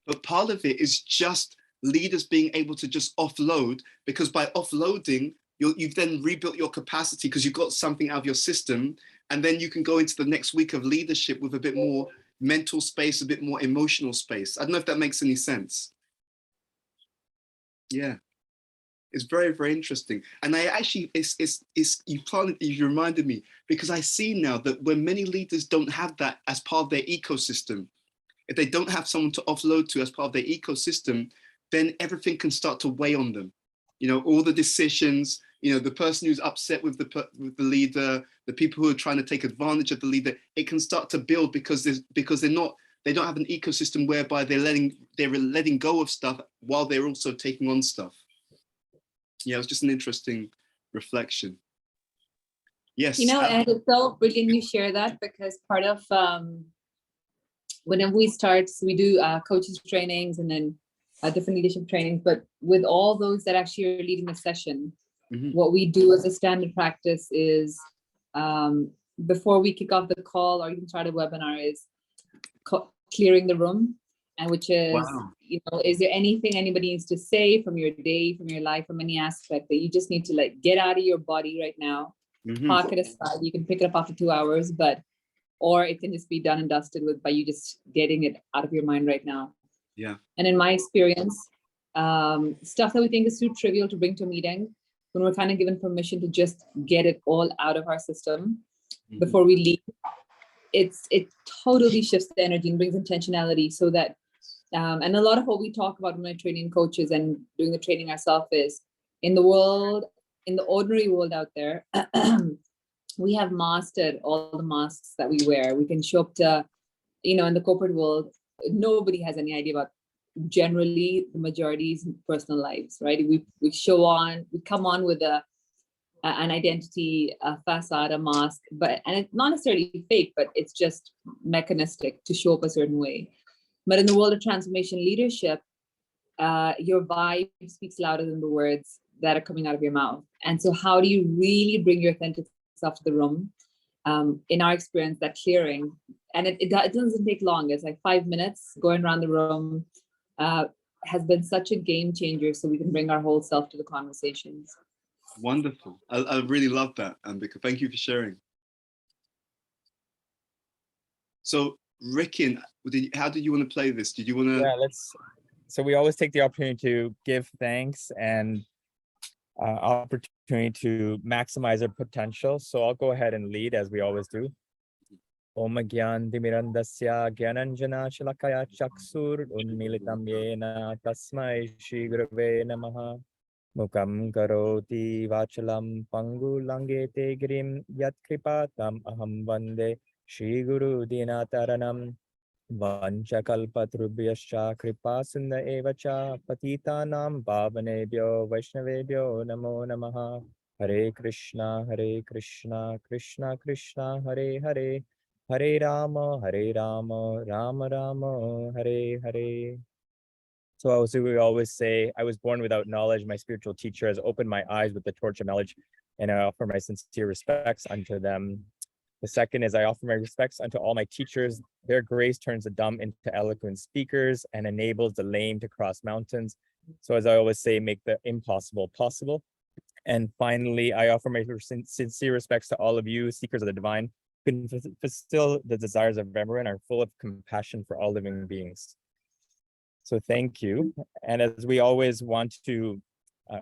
but part of it is just leaders being able to just offload, because by offloading, you've then rebuilt your capacity because you've got something out of your system, and then you can go into the next week of leadership with a bit more mental space, a bit more emotional space. I don't know if that makes any sense. Yeah, it's very, very interesting. And I actually, you reminded me, because I see now that when many leaders don't have that as part of their ecosystem, if they don't have someone to offload to as part of their ecosystem, then everything can start to weigh on them. You know, all the decisions, you know, the person who's upset with the leader, the people who are trying to take advantage of the leader, it can start to build because they don't have an ecosystem whereby they're letting go of stuff while they're also taking on stuff. Yeah, it was just an interesting reflection. Yes. You know, and it's so brilliant you share that, because part of whenever we start, so we do coaches trainings and then different leadership trainings, but with all those that actually are leading the session, what we do as a standard practice is before we kick off the call or even start a webinar is clearing the room, and which is, wow, you know, is there anything anybody needs to say from your day, from your life, from any aspect that you just need to like get out of your body right now, park it aside. You can pick it up after 2 hours, or it can just be done and dusted with by you just getting it out of your mind right now. Yeah. And in my experience, stuff that we think is too trivial to bring to a meeting, when we're kind of given permission to just get it all out of our system before we leave, it totally shifts the energy and brings intentionality, so that and a lot of what we talk about when we're training coaches and doing the training ourselves is in the world, in the ordinary world out there, we have mastered all the masks that we wear. We can show up to, you know, in the corporate world, nobody has any idea about generally the majority's personal lives, right? We come on with an identity, a facade, a mask, and it's not necessarily fake, but it's just mechanistic to show up a certain way. But in the world of transformation leadership, your vibe speaks louder than the words that are coming out of your mouth. And so how do you really bring your authentic self to the room? In our experience, that clearing, and it doesn't take long. It's like 5 minutes going around the room, has been such a game changer, so we can bring our whole self to the conversations. Wonderful. I really love that, Ambika. Thank you for sharing. So, Rikin, how did you want to play this? Did you want to? Yeah, so we always take the opportunity to give thanks and opportunity to maximize our potential. So I'll go ahead and lead as we always do. Om Gyan Dimirandasya Gyananjana Shalakaya Chaksur Unmilitam Yena Tasmai Shri Gurave Namaha Mukam Karoti Vachalam Pangu Langete Girim Yat Kripatam Aham Vande Shri Guru Dinataranam Vanchakalpatrubhyascha Kripa Sunda Evacha Patitanam Bhavanebhyo Vaishnavebhyo Namo Namaha Hare Krishna Krishna Krishna Hare Hare Hare Rama Rama Rama Hare Hare. So as we always say, I was born without knowledge. My spiritual teacher has opened my eyes with the torch of knowledge, and I offer my sincere respects unto them. The second is I offer my respects unto all my teachers. Their grace turns the dumb into eloquent speakers and enables the lame to cross mountains. So as I always say, make the impossible possible. And finally, I offer my sincere respects to all of you, seekers of the divine, who can fulfill the desires of everyone, are full of compassion for all living beings. So thank you. And as we always want to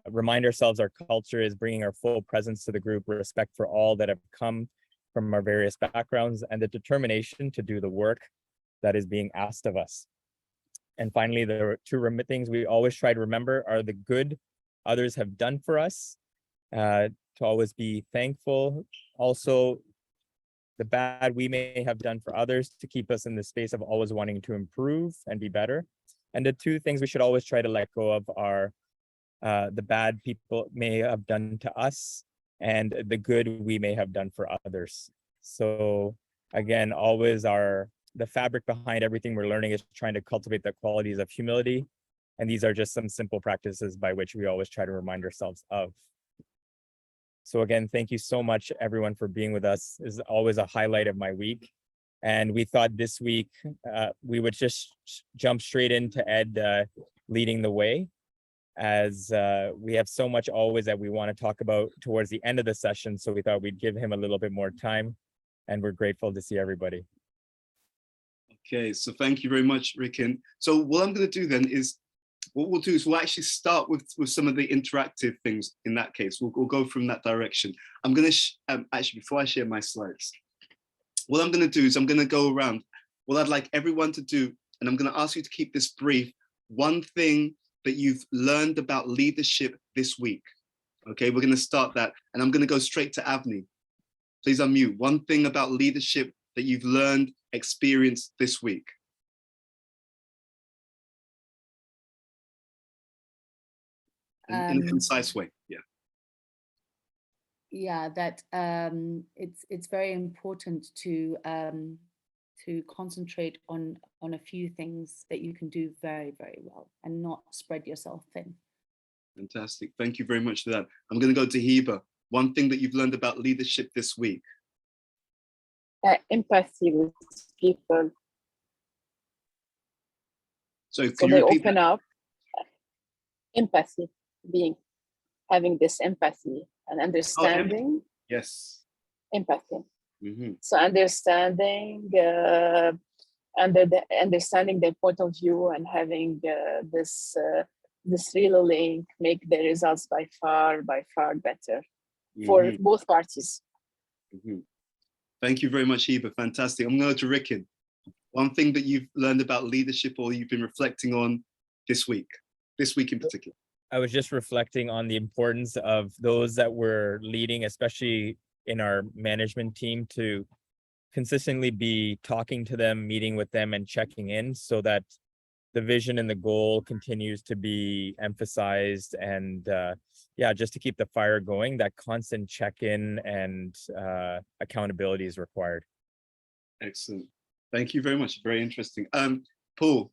remind ourselves, our culture is bringing our full presence to the group, respect for all that have come from our various backgrounds, and the determination to do the work that is being asked of us. And finally, the two things we always try to remember are the good others have done for us, to always be thankful. Also, the bad we may have done for others, to keep us in the space of always wanting to improve and be better. And the two things we should always try to let go of are the bad people may have done to us and the good we may have done for others. So again, always the fabric behind everything we're learning is trying to cultivate the qualities of humility. And these are just some simple practices by which we always try to remind ourselves of. So again, thank you so much, everyone, for being with us. This is always a highlight of my week. And we thought this week we would just jump straight into Ed leading the way, as we have so much always that we want to talk about towards the end of the session. So we thought we'd give him a little bit more time, and we're grateful to see everybody. Okay, so thank you very much, Rikin. So what I'm going to do then is, what we'll do is we'll actually start with some of the interactive things in that case. We'll go from that direction. I'm going to, actually, before I share my slides, what I'm going to do is I'm going to go around. What I'd like everyone to do, and I'm going to ask you to keep this brief, one thing that you've learned about leadership this week. Okay, we're going to start that, and I'm going to go straight to Avni. Please unmute. One thing about leadership that you've learned, experienced this week. In a concise way, yeah. Yeah, that it's very important to concentrate on a few things that you can do very, very well and not spread yourself thin. Fantastic. Thank you very much for that. I'm going to go to Hiba. One thing that you've learned about leadership this week. Empathy with people. So So they open up. Empathy, having this empathy and understanding. Yes. Empathy. Mm-hmm. So understanding, understanding their point of view and having this real link make the results by far better for both parties. Mm-hmm. Thank you very much, Hiba. Fantastic. I'm going to go to Rikin. One thing that you've learned about leadership or you've been reflecting on this week in particular. I was just reflecting on the importance of those that we're leading, especially in our management team, to consistently be talking to them, meeting with them, and checking in so that the vision and the goal continues to be emphasized, and yeah, just to keep the fire going. That constant check-in and accountability is required. Excellent. Thank you very much. Very interesting. Paul,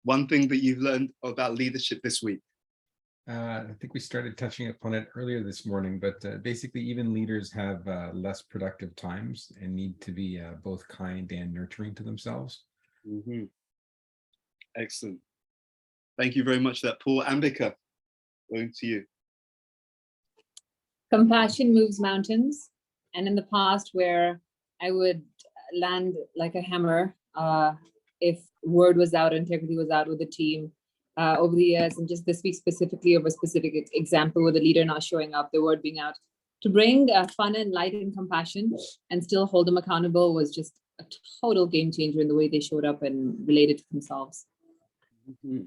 one thing that you've learned about leadership this week. I think we started touching upon it earlier this morning, but basically even leaders have less productive times and need to be both kind and nurturing to themselves. Mm-hmm. Excellent. Thank you very much for that, Paul. Ambika, going to you. Compassion moves mountains. And in the past, where I would land like a hammer if word was out, integrity was out with the team, over the years, and just this week specifically of a specific example with a leader not showing up, the word being out, to bring fun and light and compassion and still hold them accountable was just a total game changer in the way they showed up and related to themselves. Mm-hmm.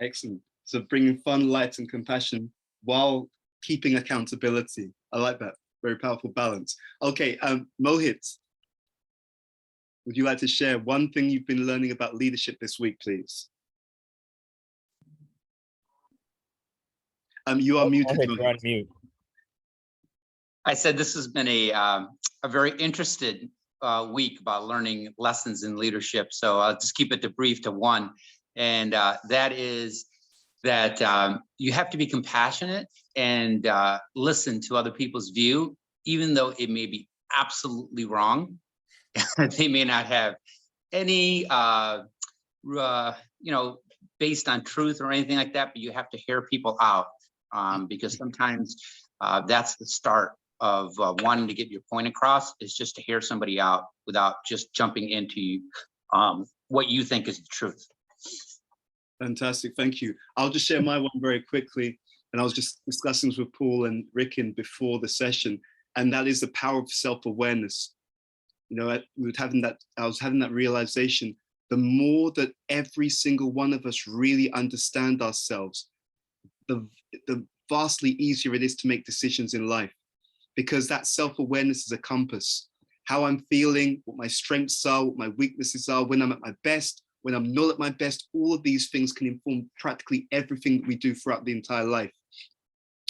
Excellent. So bringing fun, light, and compassion while keeping accountability. I like that. Very powerful balance. Okay, Mohit, would you like to share one thing you've been learning about leadership this week, please? You are muted. You're on mute. I said this has been a very interested week about learning lessons in leadership. So I'll just keep it brief to one, and that is that you have to be compassionate and listen to other people's view, even though it may be absolutely wrong. They may not have any, based on truth or anything like that, but you have to hear people out. Because sometimes that's the start of wanting to get your point across, is just to hear somebody out without just jumping into what you think is the truth. Fantastic, thank you. I'll just share my one very quickly. And I was just discussing this with Paul and Rikin before the session, and that is the power of self-awareness. You know, I was having that realization, the more that every single one of us really understand ourselves, the vastly easier it is to make decisions in life, because that self-awareness is a compass. How I'm feeling, what my strengths are, what my weaknesses are, when I'm at my best, when I'm not at my best, all of these things can inform practically everything that we do throughout the entire life.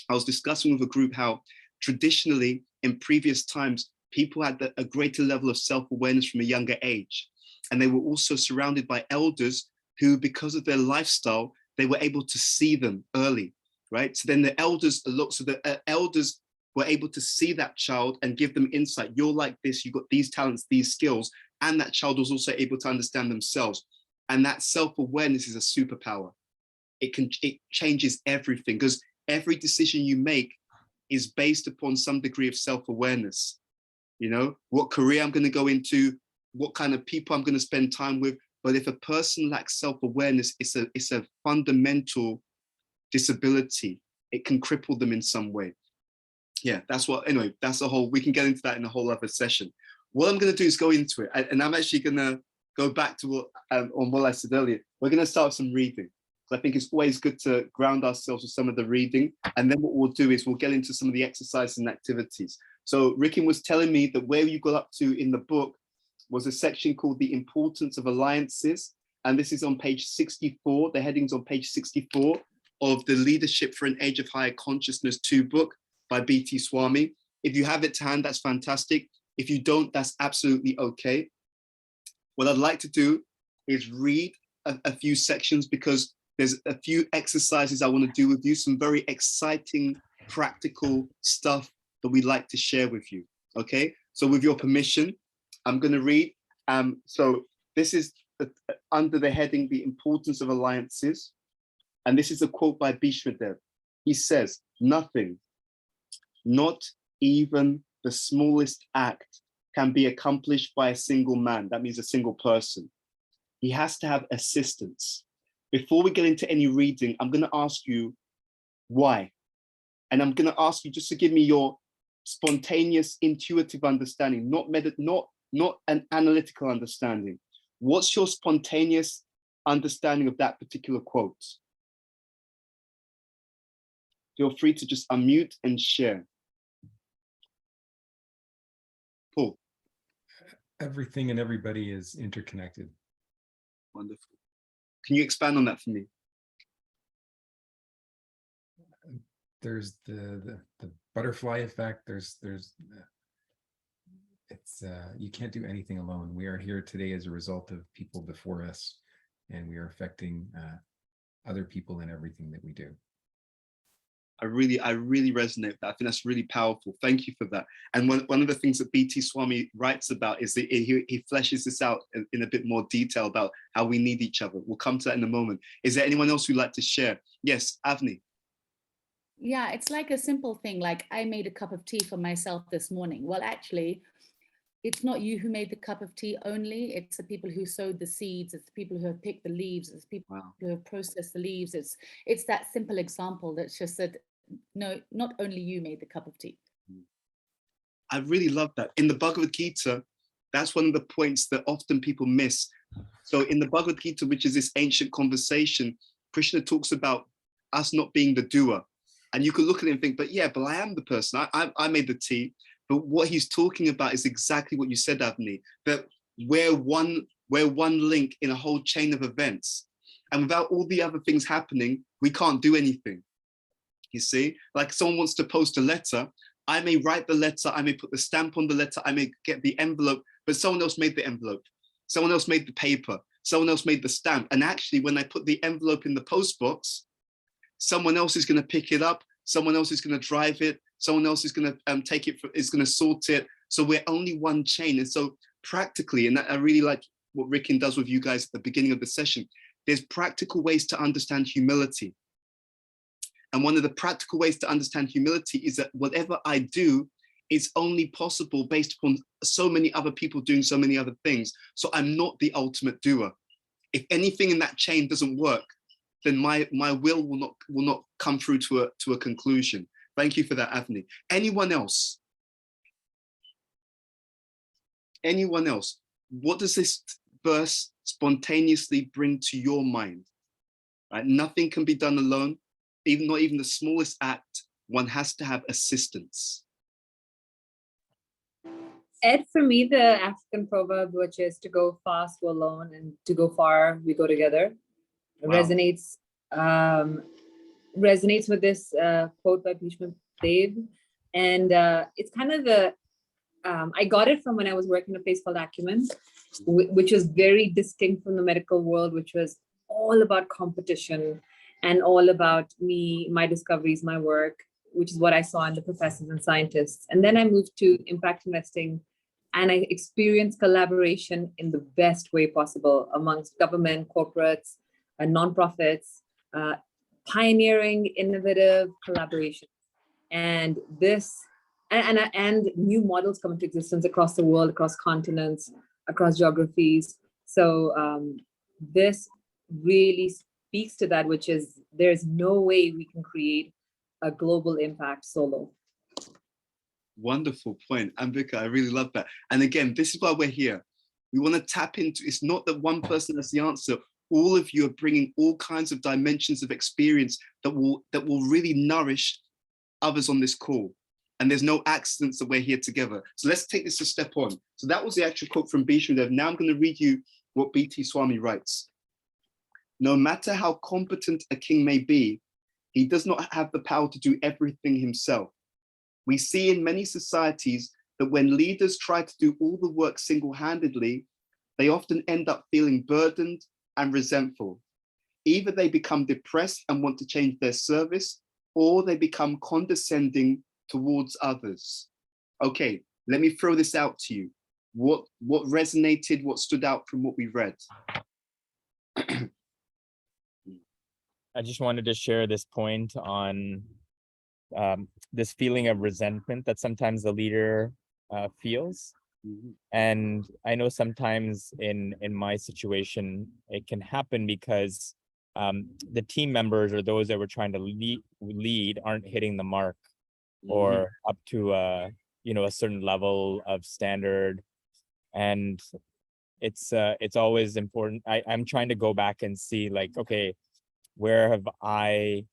I was discussing with a group how traditionally in previous times, people had a greater level of self-awareness from a younger age. And they were also surrounded by elders who, because of their lifestyle, they were able to see them early, right? So then the elders were able to see that child and give them insight. You're like this, you've got these talents, these skills, and that child was also able to understand themselves. And that self-awareness is a superpower. It changes everything, because every decision you make is based upon some degree of self-awareness. You know, what career I'm going to go into, what kind of people I'm going to spend time with. But if a person lacks self-awareness, it's a fundamental disability. It can cripple them in some way. Yeah, that's what, anyway, that's a whole, we can get into that in a whole other session. What I'm going to do is go into it, and I'm actually going to go back to what, on what I said earlier. We're going to start with some reading. I think it's always good to ground ourselves with some of the reading. And then what we'll do is we'll get into some of the exercises and activities. So Rikin was telling me that where you got up to in the book was a section called The Importance of Alliances. And this is on page 64. The heading's on page 64 of the Leadership for an Age of Higher Consciousness 2 book by B.T. Swami. If you have it to hand, that's fantastic. If you don't, that's absolutely okay. What I'd like to do is read a few sections, because there's a few exercises I want to do with you, some very exciting, practical stuff that we'd like to share with you, okay? So with your permission, I'm going to read. So this is under the heading, The Importance of Alliances. And this is a quote by Bhishmadev. He says, nothing, not even the smallest act, can be accomplished by a single man. That means a single person. He has to have assistance. Before we get into any reading, I'm going to ask you why. And I'm going to ask you just to give me your spontaneous, intuitive understanding, not an analytical understanding. What's your spontaneous understanding of that particular quote? Feel free to just unmute and share. Paul. Everything and everybody is interconnected. Wonderful. Can you expand on that for me? There's the butterfly effect. You can't do anything alone. We are here today as a result of people before us, and we are affecting other people in everything that we do. I really resonate with that. I think that's really powerful. Thank you for that. And one of the things that B.T. Swami writes about is that he fleshes this out in a bit more detail about how we need each other. We'll come to that in a moment. Is there anyone else who'd like to share? Yes, Avni. Yeah, it's like a simple thing. Like, I made a cup of tea for myself this morning. Well, actually, it's not you who made the cup of tea only. It's the people who sowed the seeds. It's the people who have picked the leaves. It's the people who have processed the leaves. It's that simple example that's just said, no, not only you made the cup of tea. I really love that. In the Bhagavad Gita, that's one of the points that often people miss. So in the Bhagavad Gita, which is this ancient conversation, Krishna talks about us not being the doer. And you could look at it and think, but I am the person. I made the tea. But what he's talking about is exactly what you said, Avni, that we're one link in a whole chain of events. And without all the other things happening, we can't do anything. You see, like someone wants to post a letter, I may write the letter, I may put the stamp on the letter, I may get the envelope, but someone else made the envelope. Someone else made the paper, someone else made the stamp. And actually, when I put the envelope in the post box, someone else is going to pick it up, someone else is going to drive it, someone else is going to take it, is going to sort it. So we're only one chain. And so practically, and I really like what Rikin does with you guys at the beginning of the session, there's practical ways to understand humility. And one of the practical ways to understand humility is that whatever I do is only possible based upon so many other people doing so many other things. So I'm not the ultimate doer. If anything in that chain doesn't work, then my will will not come through to a conclusion. Thank you for that, Avni. Anyone else? Anyone else? What does this verse spontaneously bring to your mind? Right? Nothing can be done alone. Not even the smallest act, one has to have assistance. Ed, for me, the African proverb, which is to go fast, go alone, and to go far, we go together, resonates with this quote by Bhishma Dev. And it's kind of I got it from when I was working in a place called Acumen, which was very distinct from the medical world, which was all about competition and all about me, my discoveries, my work, which is what I saw in the professors and scientists. And then I moved to impact investing And I experienced collaboration in the best way possible amongst government, corporates, and nonprofits, pioneering innovative collaboration. And this, and new models come into existence across the world, across continents, across geographies. So this really speaks to that, which is there's no way we can create a global impact solo. Wonderful point, Ambika. I really love that. And again, this is why we're here. We want to tap into, it's not that one person has the answer. All of you are bringing all kinds of dimensions of experience that will really nourish others on this call. And there's no accidents that we're here together. So let's take this a step on. So that was the actual quote from Bishnudev. Now I'm going to read you what B.T. Swami writes. No matter how competent a king may be, he does not have the power to do everything himself. We see in many societies that when leaders try to do all the work single-handedly, they often end up feeling burdened and resentful. Either they become depressed and want to change their service, or they become condescending towards others. Okay, let me throw this out to you. What resonated, what stood out from what we read? I just wanted to share this point on this feeling of resentment that sometimes the leader feels. Mm-hmm. And I know sometimes in my situation, it can happen because the team members or those that we're trying to lead aren't hitting the mark or up to a certain level of standard. And it's always important. I'm trying to go back and see, like, okay, where have I,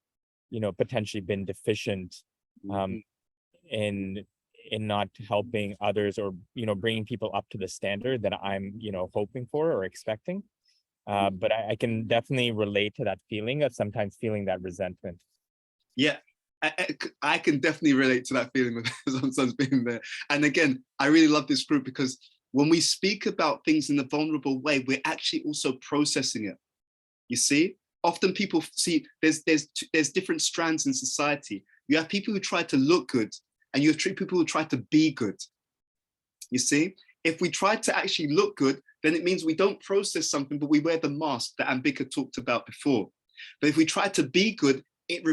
potentially been deficient in not helping others or, bringing people up to the standard that I'm, hoping for or expecting. But I can definitely relate to that feeling of sometimes feeling that resentment. Yeah, I can definitely relate to that feeling of sometimes being there. And again, I really love this group because when we speak about things in a vulnerable way, we're actually also processing it. You see, often people see there's different strands in society. You have people who try to look good, and you have people who try to be good. You see, if we try to actually look good, then it means we don't process something, but we wear the mask that Ambika talked about before. But if we try to be good, it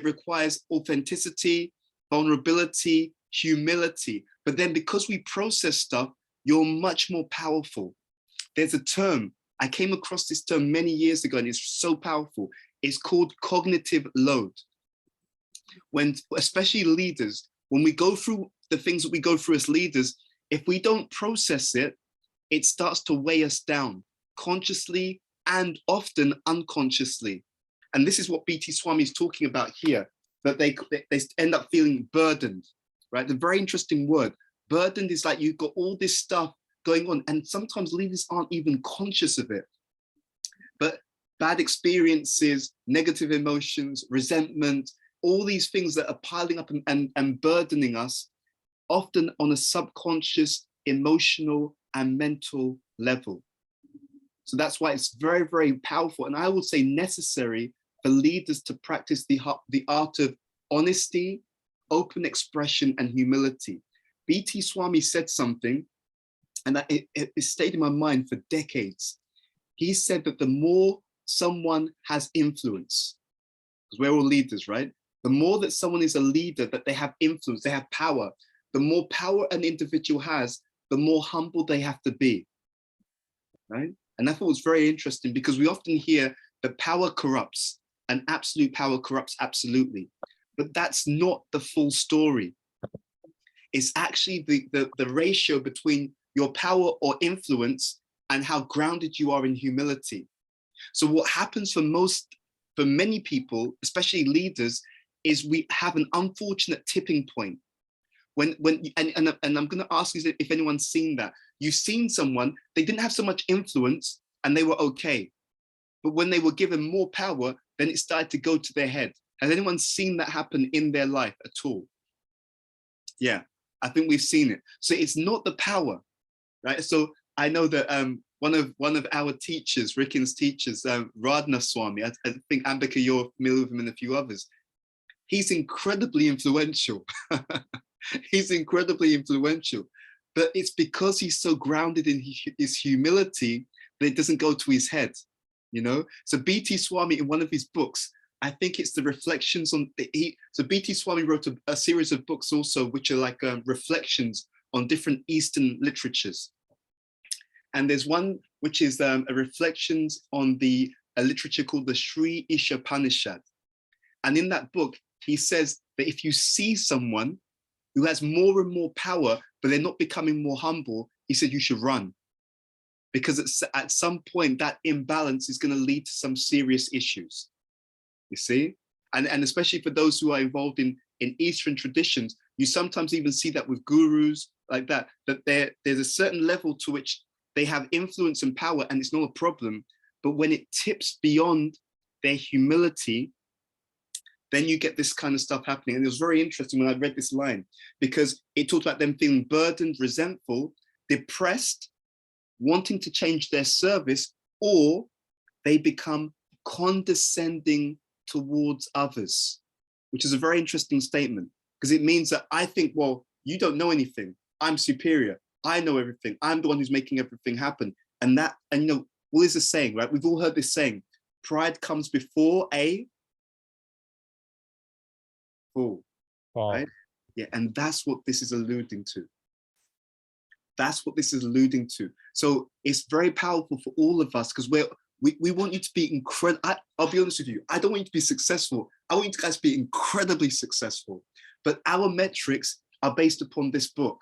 requires authenticity, vulnerability, humility. But then because we process stuff, you're much more powerful. There's a term, I came across this term many years ago, and it's so powerful. It's called cognitive load. When, especially leaders, when we go through the things that we go through as leaders, if we don't process it, it starts to weigh us down consciously and often unconsciously. And this is what B.T. Swami is talking about here, that they end up feeling burdened, right? The very interesting word. Burdened is like you've got all this stuff going on, and sometimes leaders aren't even conscious of it. But bad experiences, negative emotions, resentment, all these things that are piling up and burdening us, often on a subconscious, emotional, and mental level. So that's why it's very, very powerful, and I would say necessary for leaders to practice the art of honesty, open expression, and humility. B.T. Swami said something, and it stayed in my mind for decades. He said that the more someone has influence, because we're all leaders, right? The more that someone is a leader, that they have influence, they have power, the more power an individual has, the more humble they have to be, right? And I thought it was very interesting because we often hear that power corrupts and absolute power corrupts absolutely, but that's not the full story. It's actually the ratio between your power or influence and how grounded you are in humility. So what happens for many people, especially leaders, is we have an unfortunate tipping point. And I'm going to ask you if anyone's seen that. You've seen someone, they didn't have so much influence and they were okay. But when they were given more power, then it started to go to their head. Has anyone seen that happen in their life at all? Yeah, I think we've seen it. So it's not the power, right? So I know that one of our teachers, Rikin's teachers, Radhana Swami, I think Ambika, you're familiar with him and a few others. He's incredibly influential. He's incredibly influential. but it's because he's so grounded in his humility that it doesn't go to his head, you know? So B.T. Swami, in one of his books, I think it's the reflections on, so B.T. Swami wrote a series of books also, which are like reflections on different Eastern literatures. And there's one which is a reflections on a literature called the Sri Ishopanishad. And in that book, he says that if you see someone who has more and more power, but they're not becoming more humble, he said you should run. Because at some point, that imbalance is going to lead to some serious issues, you see? And especially for those who are involved in Eastern traditions, you sometimes even see that with gurus like that, there's a certain level to which they have influence and power and it's not a problem. But when it tips beyond their humility, then you get this kind of stuff happening. And it was very interesting when I read this line, because it talked about them feeling burdened, resentful, depressed, wanting to change their service, or they become condescending towards others, which is a very interesting statement, because it means that I think, well, you don't know anything. I'm superior. I know everything. I'm the one who's making everything happen. And you know, what is the saying, right? We've all heard this saying, pride comes before a fall, right? Yeah, and that's what this is alluding to. That's what this is alluding to. So it's very powerful for all of us, because we want you to be incredible. I'll be honest with you, I don't want you to be successful. I want you guys to be incredibly successful. But our metrics are based upon this book.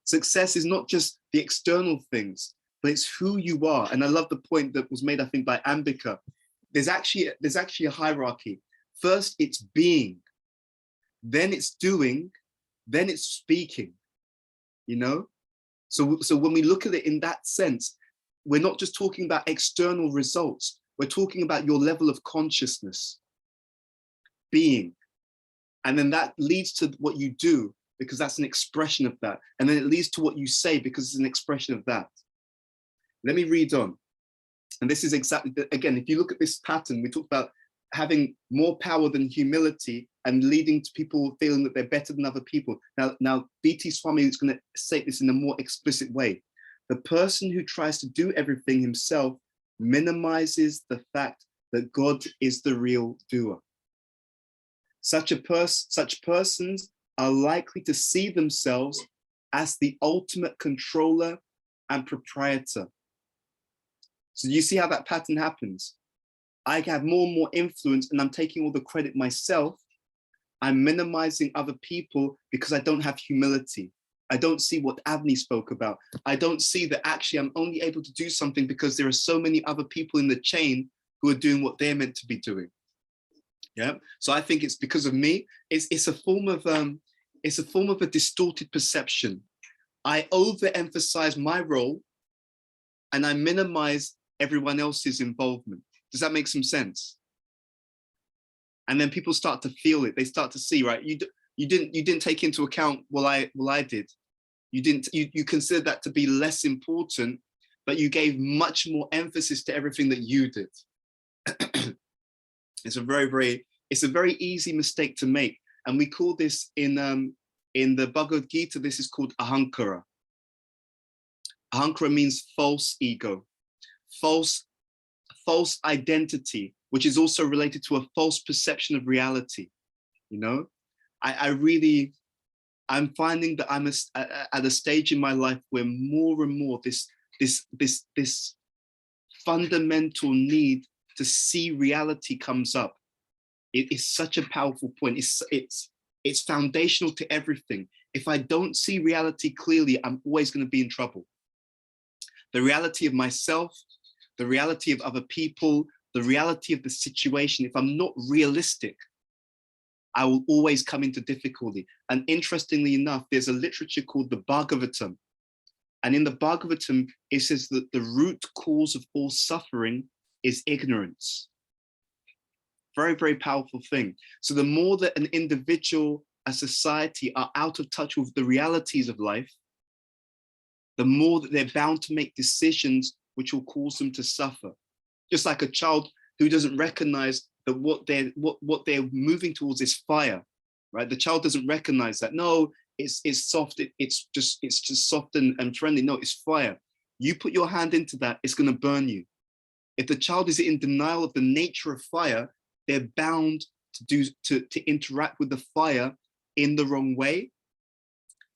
Success is not just the external things, but it's who you are. And I love the point that was made, I think, by Ambika. There's actually a hierarchy. First, it's being, then it's doing, then it's speaking, you know? So when we look at it in that sense, we're not just talking about external results. We're talking about your level of consciousness, being. And then that leads to what you do, because that's an expression of that. And then it leads to what you say, because it's an expression of that. Let me read on. And this is exactly, again, if you look at this pattern, we talked about having more power than humility and leading to people feeling that they're better than other people. Now B.T. Swami is going to say this in a more explicit way. The person who tries to do everything himself minimizes the fact that God is the real doer. Such persons are likely to see themselves as the ultimate controller and proprietor. So you see how that pattern happens? I have more and more influence and I'm taking all the credit myself. I'm minimizing other people because I don't have humility. I don't see what Avni spoke about. I don't see that actually I'm only able to do something because there are so many other people in the chain who are doing what they're meant to be doing. Yeah. So I think it's because of me. It's a form of a distorted perception. I overemphasize my role and I minimize everyone else's involvement. Does that make some sense? And then people start to feel it. They start to see, right? You didn't take into account what I did. You considered that to be less important, but you gave much more emphasis to everything that you did. It's a very easy mistake to make. And we call this in the Bhagavad Gita, this is called ahankara. Ahankara means false ego, false identity, which is also related to a false perception of reality. You know, I'm finding that I'm at a stage in my life where more and more this fundamental need to see reality comes up. It is such a powerful point. It's foundational to everything. If I don't see reality clearly, I'm always going to be in trouble. The reality of myself, the reality of other people, the reality of the situation. If I'm not realistic, I will always come into difficulty. And interestingly enough, there's a literature called the Bhagavatam. And in the Bhagavatam, it says that the root cause of all suffering is ignorance. Very, very powerful thing. So the more that an individual, a society are out of touch with the realities of life, the more that they're bound to make decisions which will cause them to suffer. Just like a child who doesn't recognize that what they're moving towards is fire, right? The child doesn't recognize that. No, it's soft, it's just soft and friendly. No, it's fire. You put your hand into that, it's going to burn you. If the child is in denial of the nature of fire, they're bound to interact with the fire in the wrong way.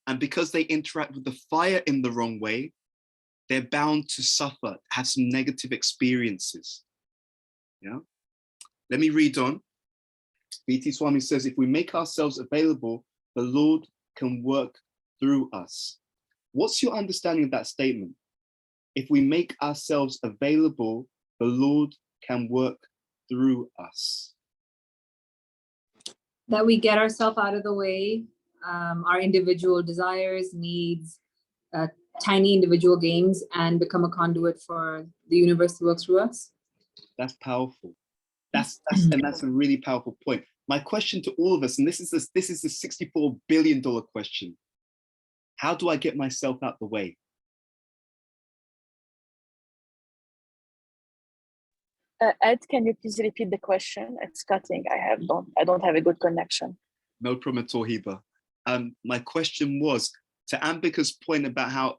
And because they interact with the fire in the wrong way, they're bound to suffer, have some negative experiences. Yeah. Let me read on. B.T. Swami says, if we make ourselves available, the Lord can work through us. What's your understanding of that statement? If we make ourselves available, the Lord can work through us. That we get ourselves out of the way, our individual desires, needs, tiny individual gains, and become a conduit for the universe to work through us. That's powerful. That's a really powerful point. My question to all of us, and this is the $64 billion question: how do I get myself out the way? Ed, can you please repeat the question? It's cutting. I don't have a good connection. No problem at all, Hiba. My question was to Ambika's point about how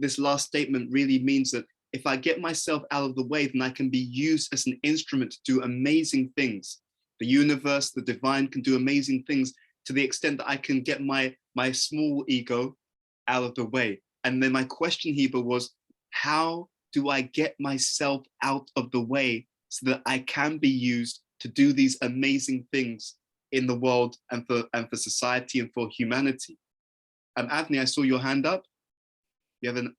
this last statement really means that if I get myself out of the way, then I can be used as an instrument to do amazing things. The universe, the divine can do amazing things to the extent that I can get my small ego out of the way. And then my question, Hiba, was how do I get myself out of the way so that I can be used to do these amazing things in the world and for society and for humanity? Avni, I saw your hand up. You have a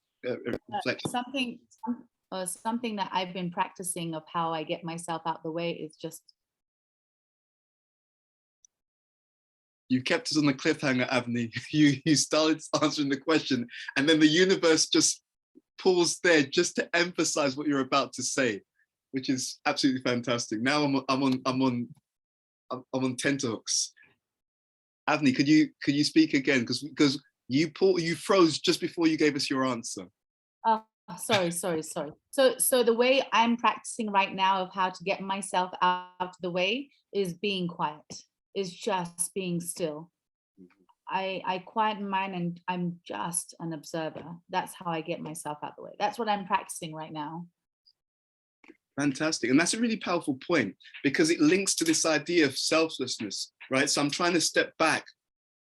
reflection. Something that I've been practicing of how I get myself out the way is just. You kept us on the cliffhanger, Avni. You started answering the question, and then the universe just paused there just to emphasize what you're about to say, which is absolutely fantastic. Now I'm on tenterhooks. Avni, could you speak again? Because you froze just before you gave us your answer. Sorry. So the way I'm practicing right now of how to get myself out of the way is being quiet, is just being still. I quiet my mind and I'm just an observer. That's how I get myself out the way. That's what I'm practicing right now. Fantastic. And that's a really powerful point because it links to this idea of selflessness, right? So I'm trying to step back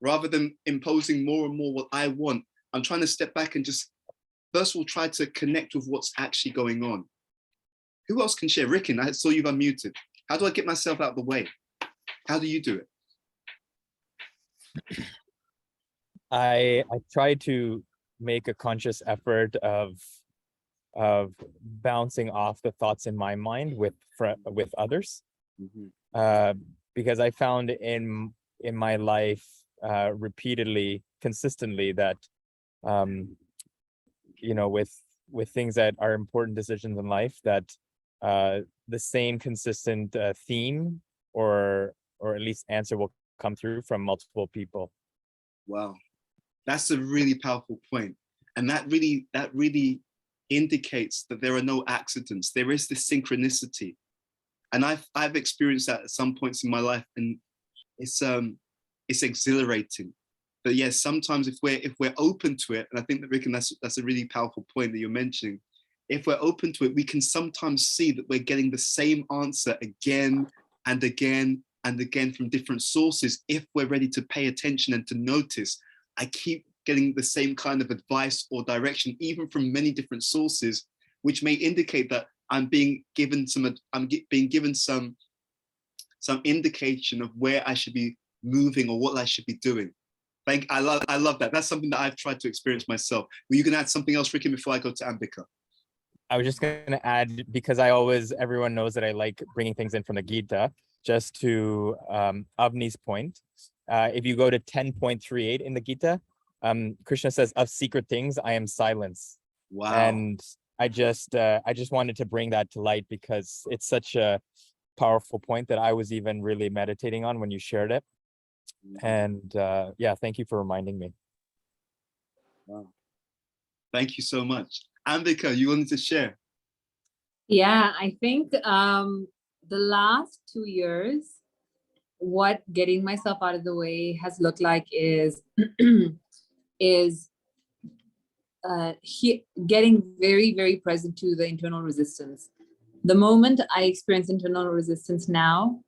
rather than imposing more and more what I want. I'm trying to step back and just, first of all, try to connect with what's actually going on. Who else can share? Rikin, I saw you've unmuted. How do I get myself out of the way? How do you do it? I try to make a conscious effort of bouncing off the thoughts in my mind with others, because I found in my life repeatedly, consistently that with things that are important decisions in life, that the same consistent theme or at least answer will come through from multiple people. Wow, that's a really powerful point, and that really indicates that there are no accidents. There is this synchronicity, and I've experienced that at some points in my life, and it's exhilarating. But yes, sometimes if we're open to it, and I think that Rick, and that's a really powerful point that you're mentioning. If we're open to it, we can sometimes see that we're getting the same answer again and again and again from different sources. If we're ready to pay attention and to notice, I keep getting the same kind of advice or direction, even from many different sources, which may indicate that I'm being given some indication of where I should be moving or what I should be doing. I love that. That's something that I've tried to experience myself. Were you going to add something else, Ricky, before I go to Ambika? I was just going to add, because everyone knows that I like bringing things in from the Gita, just to Avni's point. If you go to 10.38 in the Gita, Krishna says, of secret things, I am silence. Wow. And I just wanted to bring that to light because it's such a powerful point that I was even really meditating on when you shared it. And yeah, thank you for reminding me. Wow. Thank you so much. Ambika, you wanted to share? Yeah, I think the last 2 years, what getting myself out of the way has looked like is getting very, very present to the internal resistance. The moment I experience internal resistance now,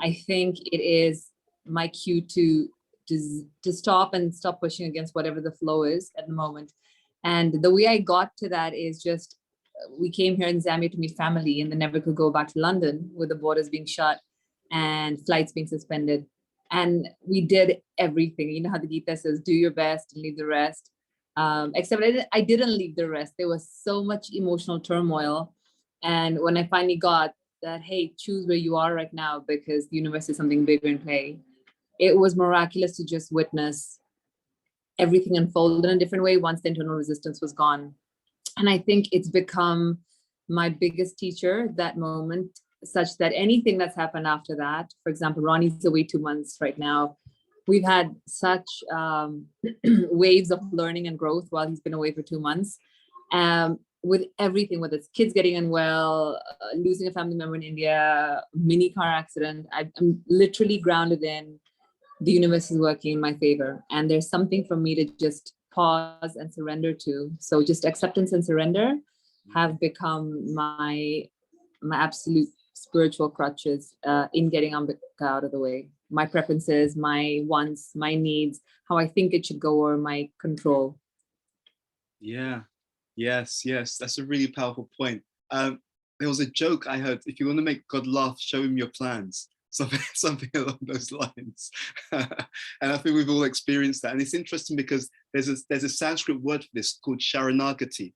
I think it is my cue to stop and stop pushing against whatever the flow is at the moment. And the way I got to that is just, we came here in Zambia to meet family and then never could go back to London with the borders being shut and flights being suspended. And we did everything. You know how the Gita says, do your best and leave the rest. Except I didn't leave the rest. There was so much emotional turmoil. And when I finally got that, hey, choose where you are right now because the universe is something bigger in play, it was miraculous to just witness everything unfold in a different way once the internal resistance was gone. And I think it's become my biggest teacher, that moment, such that anything that's happened after that, for example, Ronnie's away 2 months right now. We've had such waves of learning and growth while he's been away for 2 months. With everything, whether it's kids getting unwell, losing a family member in India, mini car accident, I'm literally grounded in the universe is working in my favor. And there's something for me to just pause and surrender to. So just acceptance and surrender have become my absolute spiritual crutches in getting Ambika out of the way. My preferences, my wants, my needs, how I think it should go, or my control. Yeah. Yes. That's a really powerful point. There was a joke I heard, if you want to make God laugh, show him your plans. Something along those lines. And I think we've all experienced that. And it's interesting because there's a Sanskrit word for this called Sharanagati,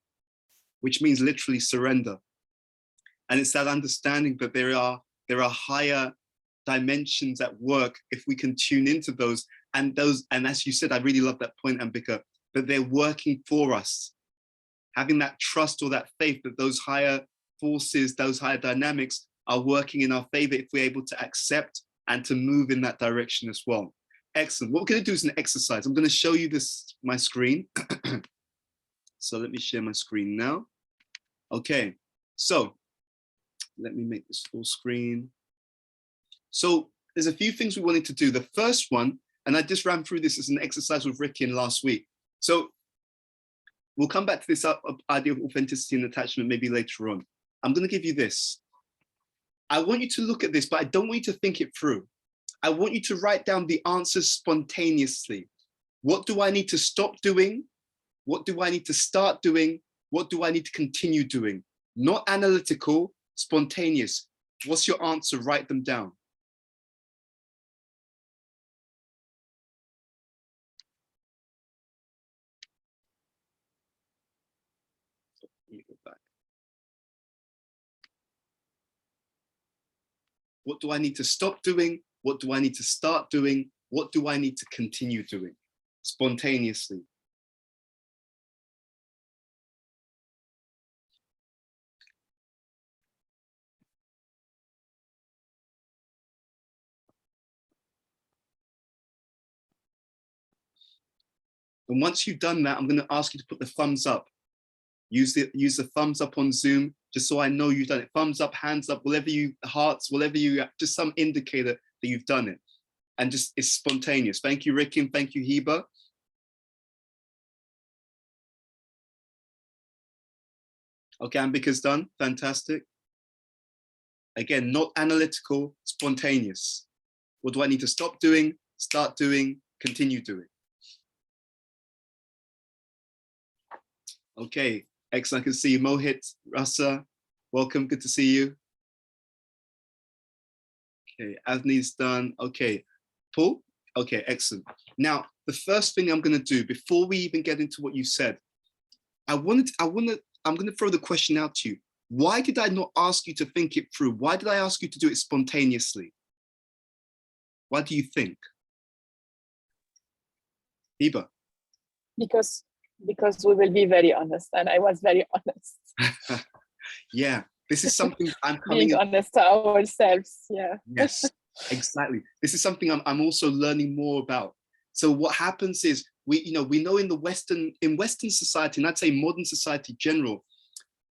which means literally surrender. And it's that understanding that there are higher dimensions at work if we can tune into those. And as you said, I really love that point, Ambika, that they're working for us. Having that trust or that faith that those higher forces, those higher dynamics are working in our favor if we're able to accept and to move in that direction as well. Excellent. What we're going to do is an exercise. I'm going to show you my screen. So let me share my screen now. Okay, so let me make this full screen. So there's a few things we wanted to do. The first one, and I just ran through this as an exercise with Ricky last week. So we'll come back to this idea of authenticity and attachment maybe later on. I'm going to give you this. I want you to look at this, but I don't want you to think it through. I want you to write down the answers spontaneously. What do I need to stop doing? What do I need to start doing? What do I need to continue doing? Not analytical, spontaneous. What's your answer? Write them down. What do I need to stop doing? What do I need to start doing? What do I need to continue doing? Spontaneously. And once you've done that, I'm going to ask you to put the thumbs up. Use the thumbs up on Zoom, just so I know you've done it. Thumbs up, hands up, whatever you, hearts, whatever you, just some indicator that you've done it. And just, it's spontaneous. Thank you, Ricky, and thank you, Hiba. Okay, Ambika's done, fantastic. Again, not analytical, spontaneous. What do I need to stop doing, start doing, continue doing? Okay, excellent. I can see you, Mohit, Rasa. Welcome, good to see you. Okay, Avni's done. Okay, Paul. Okay, excellent. Now, the first thing I'm going to do before we even get into what you said, I'm going to throw the question out to you. Why did I not ask you to think it through? Why did I ask you to do it spontaneously? What do you think? Hiba. Because we will be very honest, and I was very honest. Yeah, this is something I'm being honest to ourselves. Yeah. Yes, exactly. This is something I'm also learning more about. So what happens is we know in Western society, and I'd say modern society in general,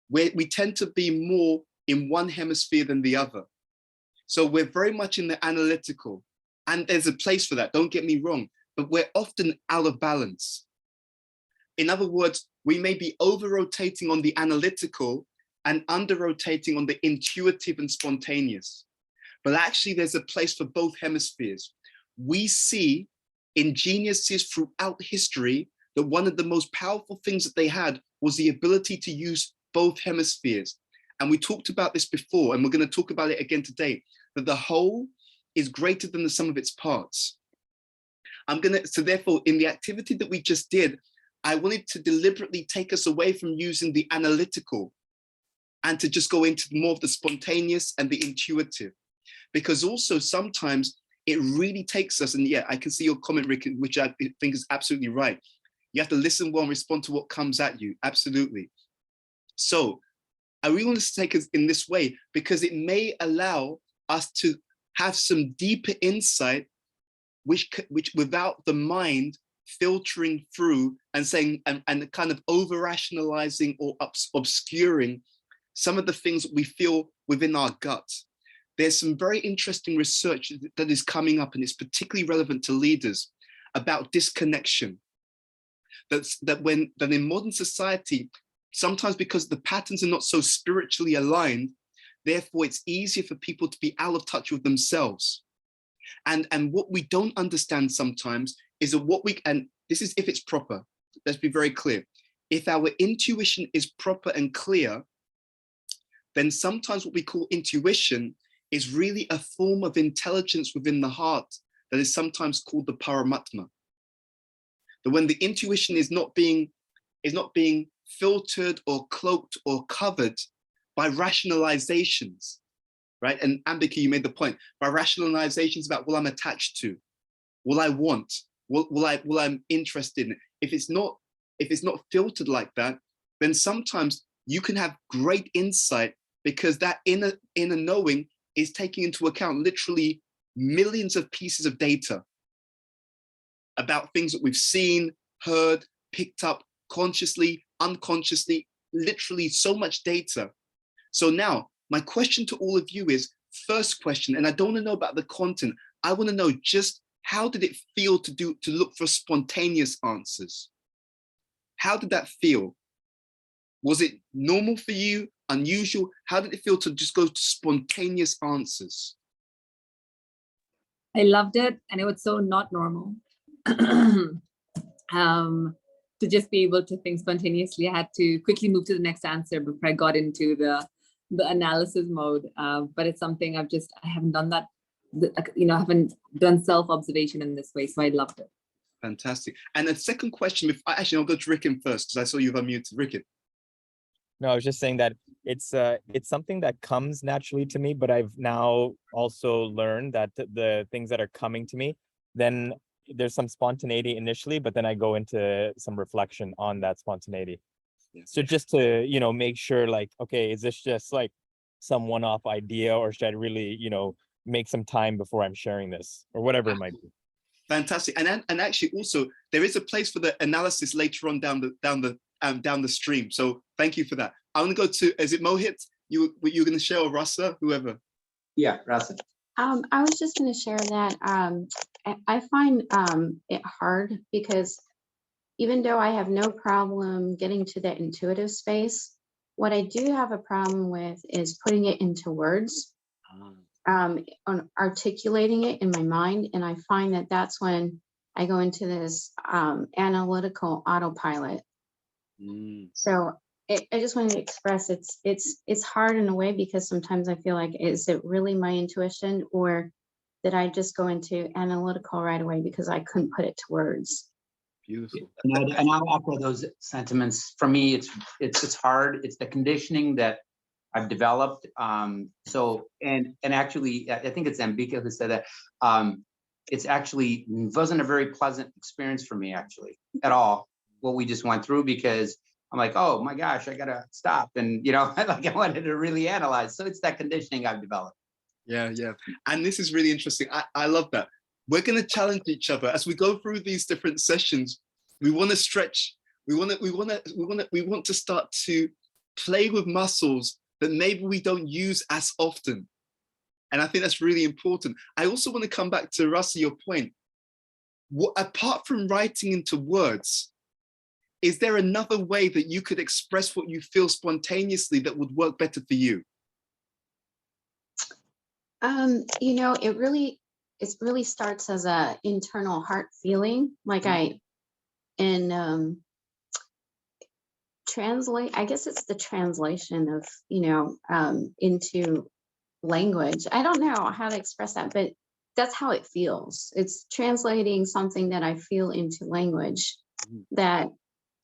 where we tend to be more in one hemisphere than the other. So we're very much in the analytical. And there's a place for that, don't get me wrong, but we're often out of balance. In other words, we may be over-rotating on the analytical and under-rotating on the intuitive and spontaneous. But actually there's a place for both hemispheres. We see in geniuses throughout history that one of the most powerful things that they had was the ability to use both hemispheres. And we talked about this before, and we're going to talk about it again today, that the whole is greater than the sum of its parts. So therefore, in the activity that we just did, I wanted to deliberately take us away from using the analytical and to just go into more of the spontaneous and the intuitive. Because also sometimes it really takes us, and yeah, I can see your comment, Rick, which I think is absolutely right. You have to listen well and respond to what comes at you, absolutely. So I really want to take us in this way because it may allow us to have some deeper insight, which without the mind filtering through and saying, and kind of over rationalizing or obscuring some of the things that we feel within our gut. There's some very interesting research that is coming up, and it's particularly relevant to leaders, about disconnection. That in modern society, sometimes because the patterns are not so spiritually aligned, therefore it's easier for people to be out of touch with themselves. And what we don't understand sometimes is that and this is if it's proper, let's be very clear. If our intuition is proper and clear, then sometimes what we call intuition is really a form of intelligence within the heart that is sometimes called the Paramatma. That when the intuition is not being filtered or cloaked or covered by rationalizations, right? And Ambika, you made the point, by rationalizations about what I'm attached to, what I want, what I'm interested in. If it's not filtered like that, then sometimes you can have great insight because that inner knowing is taking into account literally millions of pieces of data about things that we've seen, heard, picked up consciously, unconsciously, literally so much data. So now my question to all of you is, first question, and I don't want to know about the content. I want to know just how did it feel to look for spontaneous answers? How did that feel? Was it normal for you, unusual? How did it feel to just go to spontaneous answers? I loved it, and it was so not normal. To just be able to think spontaneously, I had to quickly move to the next answer before I got into the analysis mode. But it's something I haven't done that, I haven't done self-observation in this way, so I loved it. Fantastic. And the second question, actually, I'll go to Ricken first because I saw you've unmuted. Ricken. No, I was just saying that it's something that comes naturally to me, but I've now also learned that the things that are coming to me, then there's some spontaneity initially, but then I go into some reflection on that spontaneity. Yeah. So just to, make sure like, okay, is this just like some one-off idea, or should I really, make some time before I'm sharing this, or whatever it might be. Fantastic. And actually also there is a place for the analysis later on down the stream. So thank you for that. I want to go to, is it Mohit? You're going to share, or Rasa, whoever? Yeah, Rasa. I was just going to share that I find it hard because even though I have no problem getting to that intuitive space, what I do have a problem with is putting it into words, on articulating it in my mind. And I find that that's when I go into this analytical autopilot. So I just wanted to express it's hard in a way because sometimes I feel like, is it really my intuition, or did I just go into analytical right away because I couldn't put it to words? Beautiful. And I'll echo those sentiments. For me, it's hard. It's the conditioning that I've developed. So actually, I think it's Ambika who said that. It's actually wasn't a very pleasant experience for me actually at all, what we just went through, because I'm like, oh my gosh, I gotta stop. And like I wanted to really analyze. So it's that conditioning I've developed. Yeah. And this is really interesting. I love that. We're going to challenge each other as we go through these different sessions. We want to stretch. We want to start to play with muscles that maybe we don't use as often. And I think that's really important. I also want to come back to Russell, your point. What, apart from writing into words, is there another way that you could express what you feel spontaneously that would work better for you? You know, it really starts as a internal heart feeling, like translate, I guess it's the translation of, you know, into language. I don't know how to express that, but that's how it feels. It's translating something that I feel into language that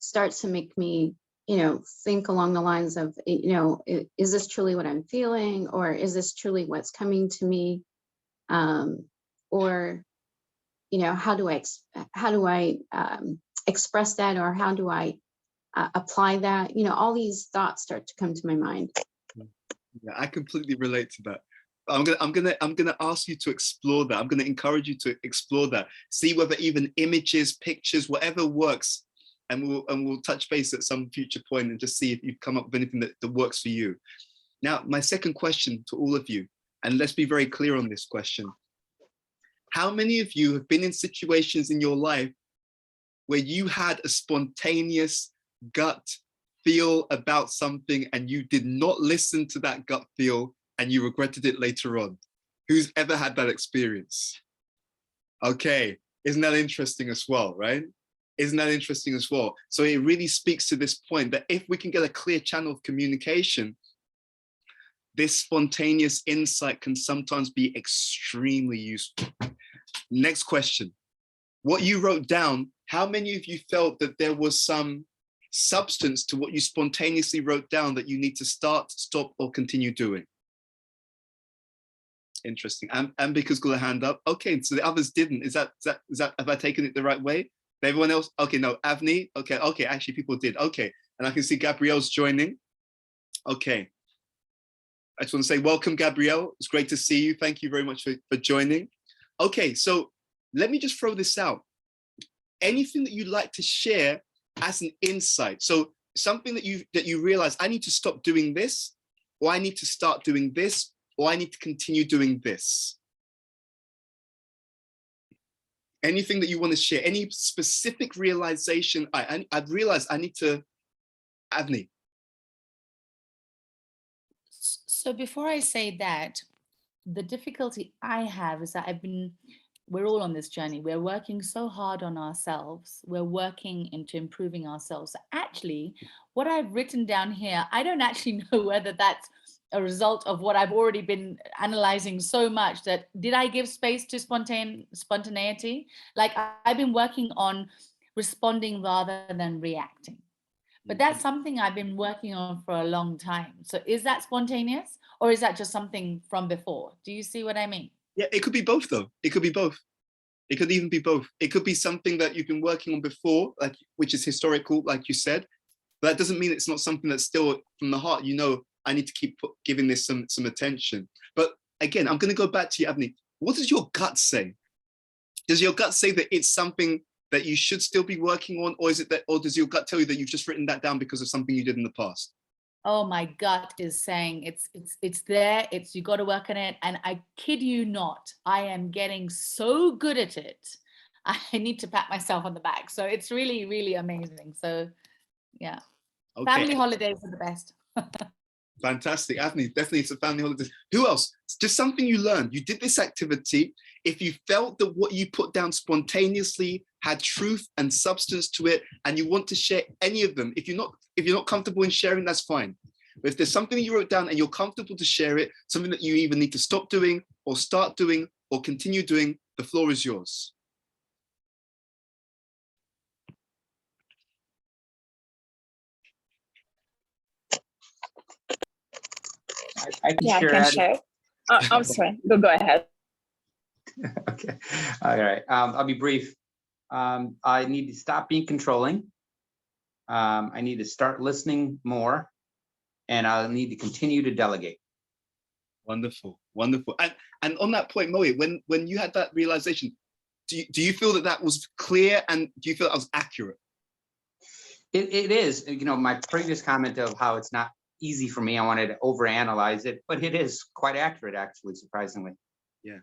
starts to make me, you know, think along the lines of, you know, is this truly what I'm feeling, or is this truly what's coming to me? Or, you know, how do I express that, or how do I apply that? You know, all these thoughts start to come to my mind. Yeah, I completely relate to that. I'm gonna ask you to explore that. I'm gonna encourage you to explore that. See whether even images, pictures, whatever works, and we'll touch base at some future point and just see if you've come up with anything that works for you. Now, my second question to all of you, and let's be very clear on this question. How many of you have been in situations in your life where you had a spontaneous gut feel about something and you did not listen to that gut feel and you regretted it later on? Who's ever had that experience? Okay, isn't that interesting as well, right? Isn't that interesting as well? So it really speaks to this point that if we can get a clear channel of communication, this spontaneous insight can sometimes be extremely useful. Next question. What you wrote down, how many of you felt that there was some substance to what you spontaneously wrote down that you need to start, stop, or continue doing? Interesting. And because got a hand up. Okay, so the others didn't. Is that have I taken it the right way? Everyone else? Okay, no, Avni. Okay, actually people did. Okay, and I can see Gabrielle's joining. Okay. I just want to say welcome, Gabrielle. It's great to see you. Thank you very much for joining. Okay, so let me just throw this out. Anything that you'd like to share as an insight. So something that you realize, I need to stop doing this, or I need to start doing this, or I need to continue doing this. Anything that you want to share, any specific realization, I've realized I need to, Avni. So before I say that, the difficulty I have is that we're all on this journey. We're working so hard on ourselves. We're working into improving ourselves. Actually, what I've written down here, I don't actually know whether that's a result of what I've already been analyzing so much, that did I give space to spontaneity? Like I've been working on responding rather than reacting. But that's something I've been working on for a long time. So is that spontaneous, or is that just something from before? Do you see what I mean? Yeah, it could be both though. It could be both. It could even be both. It could be something that you've been working on before, like which is historical, like you said. But that doesn't mean it's not something that's still from the heart. You know, I need to keep giving this some attention. But again, I'm going to go back to you, Avni. What does your gut say? Does your gut say that it's something that you should still be working on, or is it that, or does your gut tell you that you've just written that down because of something you did in the past? Oh, my gut is saying it's there. You got to work on it. And I kid you not, I am getting so good at it. I need to pat myself on the back. So it's really, really amazing. So yeah, Okay. Family holidays are the best. Fantastic, Avni, definitely it's a family holiday. Who else? Just something you learned. You did this activity. If you felt that what you put down spontaneously had truth and substance to it, and you want to share any of them, if you're not comfortable in sharing, that's fine. But if there's something you wrote down and you're comfortable to share it, something that you either need to stop doing or start doing or continue doing, the floor is yours. I can Yeah, I share can that. share. I'm sorry. Go ahead. Okay. All right. I'll be brief. I need to stop being controlling. I need to start listening more, and I'll need to continue to delegate. Wonderful, wonderful. And on that point, Moe, when you had that realization, do you feel that that was clear, and do you feel that was accurate? It is, you know, my previous comment of how it's not easy for me. I wanted to overanalyze it, but it is quite accurate, actually, surprisingly. Yeah.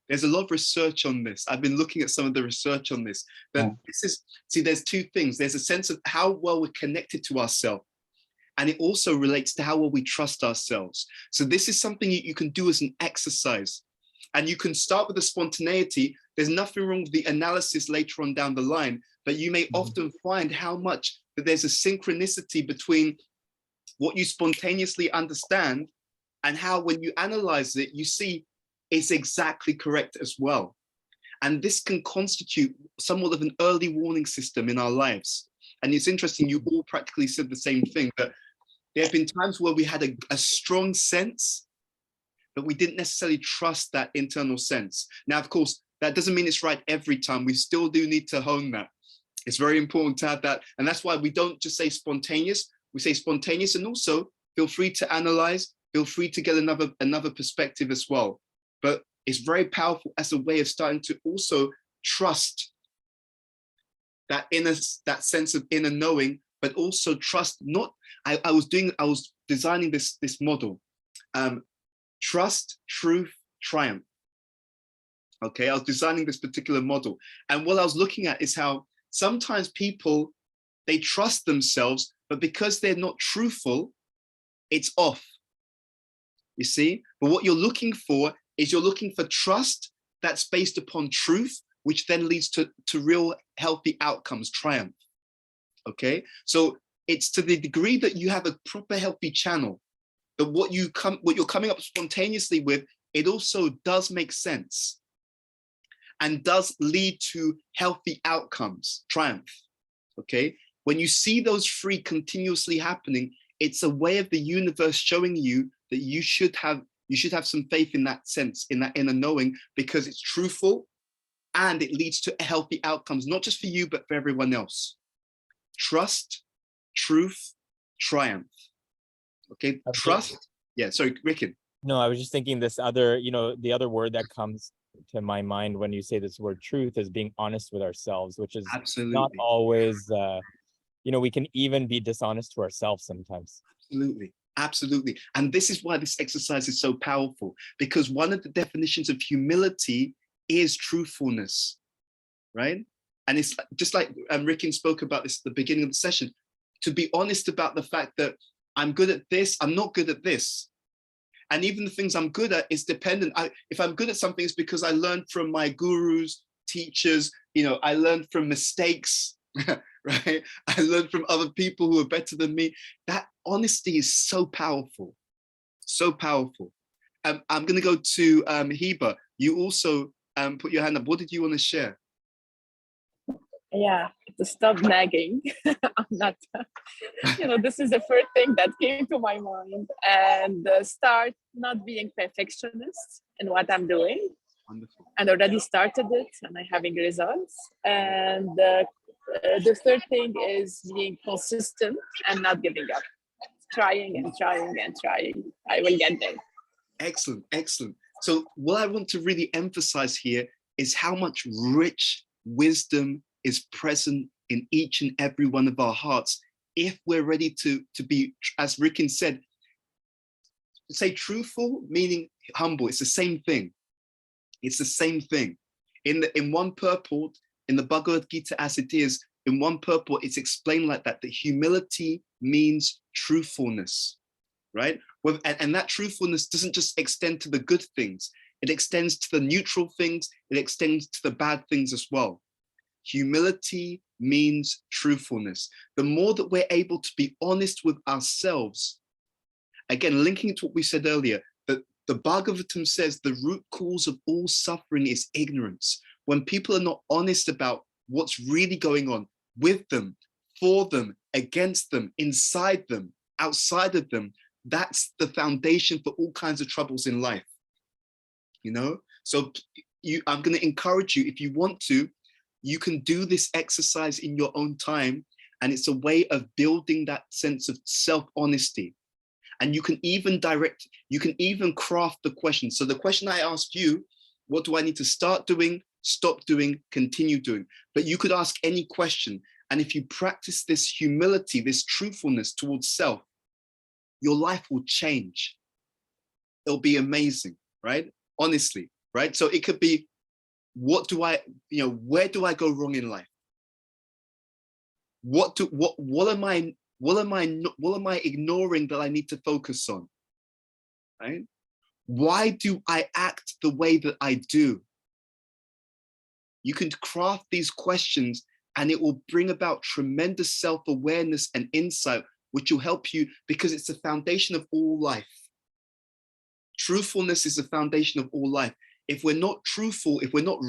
There's a lot of research on this. I've been looking at some of the research on this. But this is, see, there's two things. There's a sense of how well we're connected to ourselves. And it also relates to how well we trust ourselves. So this is something you can do as an exercise. And you can start with the spontaneity. There's nothing wrong with the analysis later on down the line, but you may often find how much that there's a synchronicity between what you spontaneously understand and how when you analyze it, you see it's exactly correct as well. And this can constitute somewhat of an early warning system in our lives. And it's interesting, you all practically said the same thing, that there have been times where we had a strong sense, but we didn't necessarily trust that internal sense. Now, of course, that doesn't mean it's right every time. We still do need to hone that. It's very important to have that. And that's why we don't just say spontaneous, we say spontaneous, and also feel free to analyze, feel free to get another perspective as well. But it's very powerful as a way of starting to also trust that that sense of inner knowing, but also trust not, I was designing this model. Trust, truth, triumph. Okay, I was designing this particular model. And what I was looking at is how sometimes people, they trust themselves, but because they're not truthful, it's off. You see? But what you're looking for is you're looking for trust that's based upon truth, which then leads to real healthy outcomes, triumph. Okay, so it's to the degree that you have a proper healthy channel, that what you're coming up spontaneously with, it also does make sense and does lead to healthy outcomes, triumph. Okay, when you see those three continuously happening, it's a way of the universe showing you that you should have some faith in that sense, in that inner knowing, because it's truthful and it leads to healthy outcomes, not just for you, but for everyone else. Trust, truth, triumph. Okay, trust. Yeah, sorry, Rikin. No, I was just thinking this other, the other word that comes to my mind when you say this word truth is being honest with ourselves, which is absolutely not always, we can even be dishonest to ourselves sometimes. Absolutely. Absolutely. And this is why this exercise is so powerful, because one of the definitions of humility is truthfulness, right? And it's just like Rikin spoke about this at the beginning of the session, to be honest about the fact that I'm good at this, I'm not good at this. And even the things I'm good at is dependent. If I'm good at something, it's because I learned from my gurus, teachers, I learned from mistakes, right? I learned from other people who are better than me. That honesty is so powerful, so powerful. I'm going to go to Heba. You also put your hand up. What did you want to share? Yeah, to stop nagging. I'm not, this is the first thing that came to my mind, and start not being perfectionist in what I'm doing. Wonderful. And already started it, and I'm having results. And the third thing is being consistent and not giving up. Trying and trying and trying. I will get there. Excellent, excellent. So what I want to really emphasize here is how much rich wisdom is present in each and every one of our hearts if we're ready to be, as Rikin said, say truthful, meaning humble. It's the same thing. It's the same thing. In one purport, in the Bhagavad Gita as it is, in one purport, it's explained like that humility means truthfulness, right? And that truthfulness doesn't just extend to the good things. It extends to the neutral things. It extends to the bad things as well. Humility means truthfulness. The more that we're able to be honest with ourselves, again, linking to what we said earlier, that the Bhagavatam says the root cause of all suffering is ignorance. When people are not honest about what's really going on with them, for them, against them, inside them, outside of them, that's the foundation for all kinds of troubles in life. So I'm going to encourage you, if you want to, you can do this exercise in your own time, and it's a way of building that sense of self-honesty. And you can even craft the question. So the question I asked you, what do I need to start doing, stop doing, continue doing? But you could ask any question. And if you practice this humility, this truthfulness towards self, your life will change. It'll be amazing, right? Honestly, right? So it could be, where do I go wrong in life? What am I ignoring that I need to focus on? Right? Why do I act the way that I do? You can craft these questions and it will bring about tremendous self-awareness and insight, which will help you, because it's the foundation of all life. Truthfulness is the foundation of all life. If we're not truthful, if we're not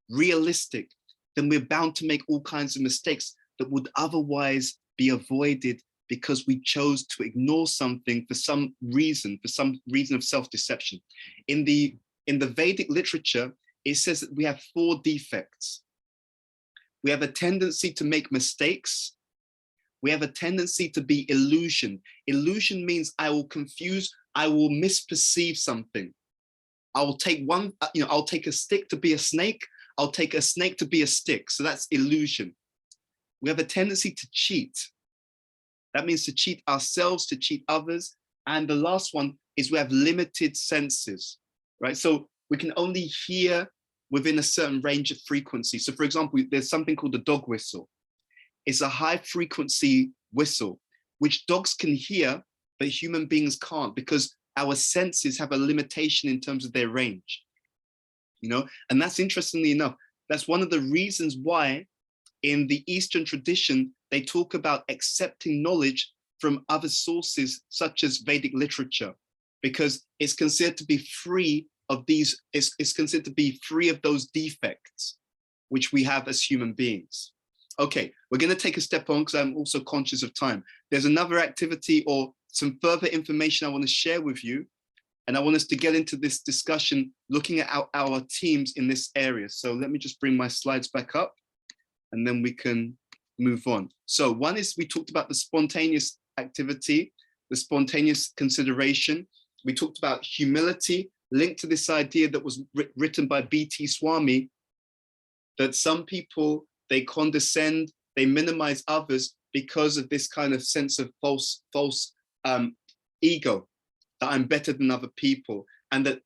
realistic, then we're bound to make all kinds of mistakes that would otherwise be avoided because we chose to ignore something for some reason of self-deception. In the Vedic literature, it says that we have 4 defects. We have a tendency to make mistakes. We have a tendency to be illusion. Illusion means I will confuse, I will misperceive something. I will take I'll take a stick to be a snake. I'll take a snake to be a stick. So that's illusion. We have a tendency to cheat. That means to cheat ourselves, to cheat others. And the last one is we have limited senses, right? So we can only hear within a certain range of frequency. So for example, there's something called the dog whistle. It's a high frequency whistle, which dogs can hear, but human beings can't, because our senses have a limitation in terms of their range, and that's, interestingly enough, that's one of the reasons why in the Eastern tradition, they talk about accepting knowledge from other sources, such as Vedic literature, because it's considered to be free of these, it's considered to be free of those defects, which we have as human beings. Okay, we're going to take a step on because I'm also conscious of time. There's another activity or some further information I want to share with you. And I want us to get into this discussion looking at our teams in this area. So let me just bring my slides back up and then we can move on. So one is, we talked about the spontaneous activity, the spontaneous consideration. We talked about humility, linked to this idea that was written by B.T. Swami, that some people, they condescend, they minimize others because of this kind of sense of false ego, that I'm better than other people. And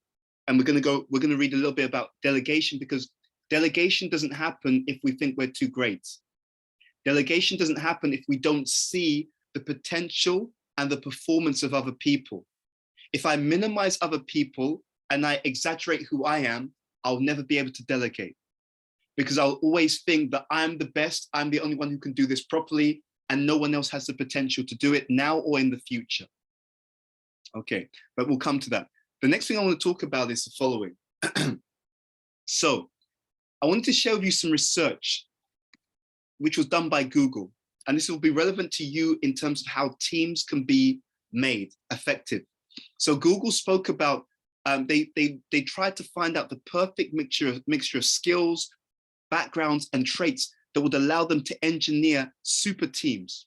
we're going to read a little bit about delegation, because delegation doesn't happen if we think we're too great. Delegation doesn't happen if we don't see the potential and the performance of other people. If I minimize other people and I exaggerate who I am, I'll never be able to delegate, because I'll always think that I'm the best, I'm the only one who can do this properly, and no one else has the potential to do it now or in the future. Okay, but we'll come to that. The next thing I want to talk about is the following. So I wanted to share with you some research which was done by Google, and this will be relevant to you in terms of how teams can be made effective. So Google spoke about, they tried to find out the perfect mixture of skills, backgrounds, and traits that would allow them to engineer super teams,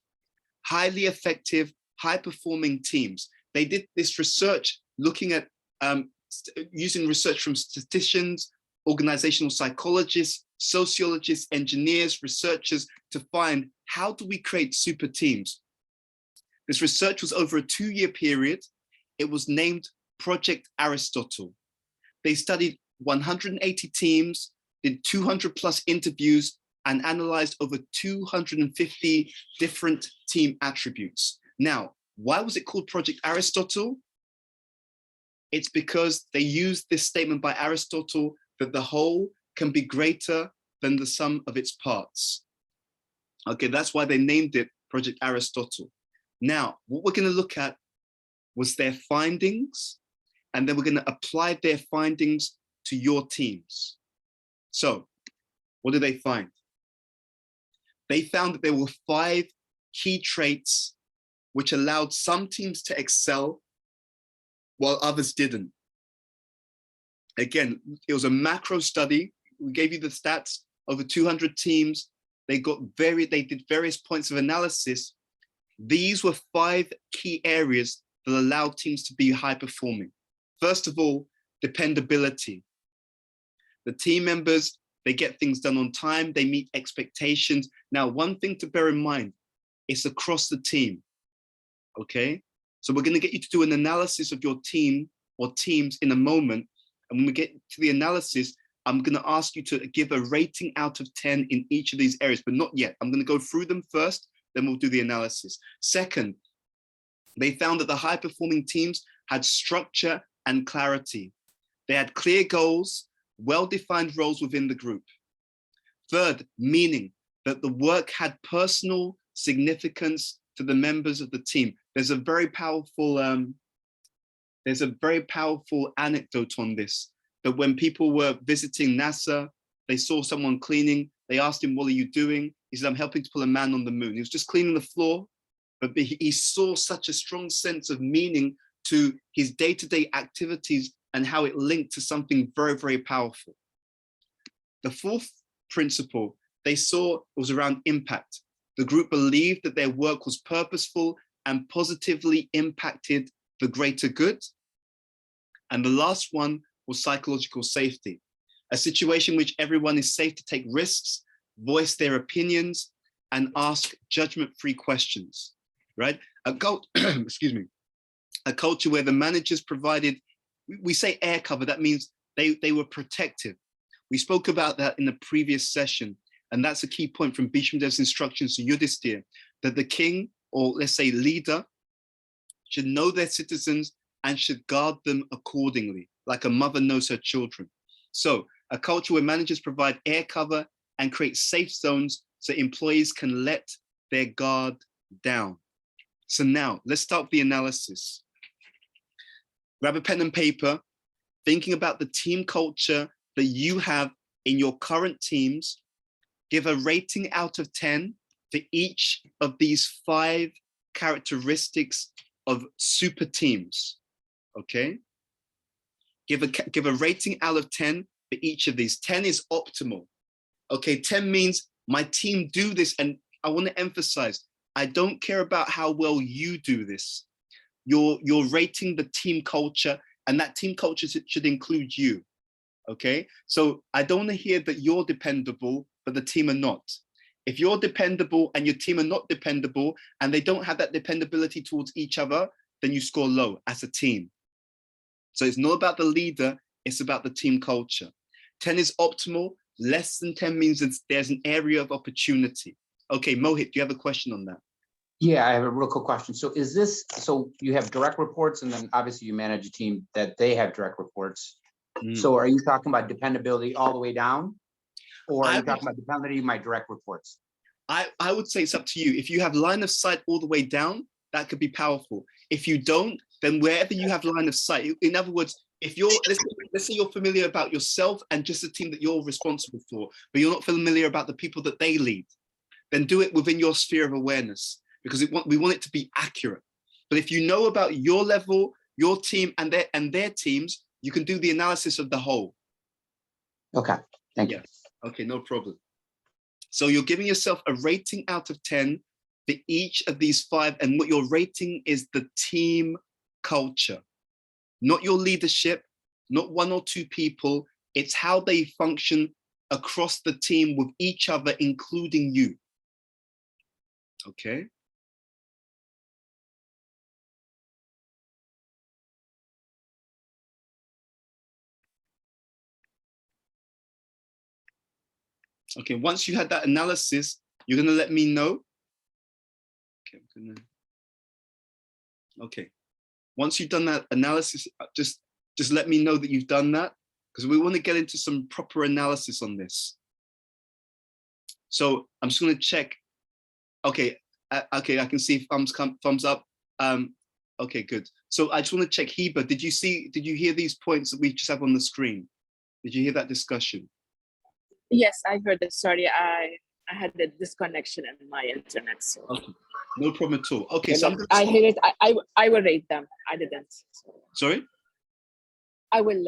highly effective, high-performing teams. They did this research looking at using research from statisticians, organizational psychologists, sociologists, engineers, researchers, to find how do we create super teams. This research was over a 2-year period. It was named Project Aristotle. They studied 180 teams, did 200+ interviews, and analyzed over 250 different team attributes. Now, why was it called Project Aristotle? It's because they used this statement by Aristotle that the whole can be greater than the sum of its parts. Okay, that's why they named it Project Aristotle. Now, what we're going to look at was their findings, and then we're going to apply their findings to your teams. So, what did they find? They found that there were 5 key traits which allowed some teams to excel while others didn't. Again, it was a macro study. We gave you the stats, over 200 teams. They did various points of analysis. These were 5 key areas that allowed teams to be high performing. First of all, dependability. The team members, they get things done on time, they meet expectations. Now, one thing to bear in mind, it's across the team, okay? So we're going to get you to do an analysis of your team or teams in a moment. And when we get to the analysis, I'm going to ask you to give a rating out of 10 in each of these areas, but not yet. I'm going to go through them first, then we'll do the analysis. Second, they found that the high-performing teams had structure and clarity. They had clear goals, well-defined roles within the group. Third, meaning, that the work had personal significance to the members of the team. There's a very powerful anecdote on this, that when people were visiting NASA, they saw someone cleaning, they asked him, what are you doing? He said, I'm helping to pull a man on the moon. He was just cleaning the floor, but he saw such a strong sense of meaning to his day-to-day activities and how it linked to something very, very powerful. The fourth principle they saw was around impact. The group believed that their work was purposeful and positively impacted the greater good. And the last one was psychological safety, a situation in which everyone is safe to take risks, voice their opinions, and ask judgment-free questions, right? Excuse me, a culture where the managers provided, we say air cover, that means they were protective. We spoke about that in the previous session, and that's a key point from Bhishmadev's instructions to Yudhisthira, that the king, or let's say leader, should know their citizens and should guard them accordingly, like a mother knows her children. So a culture where managers provide air cover and create safe zones so employees can let their guard down. So now let's start the analysis. Grab a pen and paper, thinking about the team culture that you have in your current teams. Give a rating out of 10 for each of these 5 characteristics of super teams, okay? Give a rating out of 10 for each of these. 10 is optimal, okay? 10 means my team do this, and I want to emphasize, I don't care about how well you do this. You're rating the team culture, and that team culture should include you, okay? So I don't want to hear that you're dependable, but the team are not. If you're dependable and your team are not dependable, and they don't have that dependability towards each other, then you score low as a team. So it's not about the leader, it's about the team culture. 10 is optimal, less than 10 means there's an area of opportunity. Okay, Mohit, do you have a question on that? Yeah, I have a real quick question. So is this, so you have direct reports, and then obviously you manage a team that they have direct reports. So are you talking about dependability all the way down? Or are you talking about dependability of my direct reports? I would say it's up to you. If you have line of sight all the way down, that could be powerful. If you don't, then wherever you have line of sight, in other words, if you're, let's say you're familiar about yourself and just the team that you're responsible for, but you're not familiar about the people that they lead, then do it within your sphere of awareness, because we want it to be accurate. But if you know about your level, your team and their teams, you can do the analysis of the whole. Okay, thank you. Okay, no problem. So you're giving yourself a rating out of 10 for each of these 5, and what your rating is the team culture, not your leadership, not 1 or 2 people. It's how they function across the team with each other, including you. Okay. Okay, once you had that analysis, you're gonna let me know. Okay, okay. Once you've done that analysis, just let me know that you've done that, because we want to get into some proper analysis on this. So I'm just gonna check. Okay, okay, I can see thumbs up. Okay, good. So I just want to check, Heba, did you hear these points that we just have on the screen? Did you hear that discussion? Yes, I heard it. Sorry, I had a disconnection in my internet. So. Okay. No problem at all. Okay, so I hear it. I will rate them. I didn't. So. Sorry? I will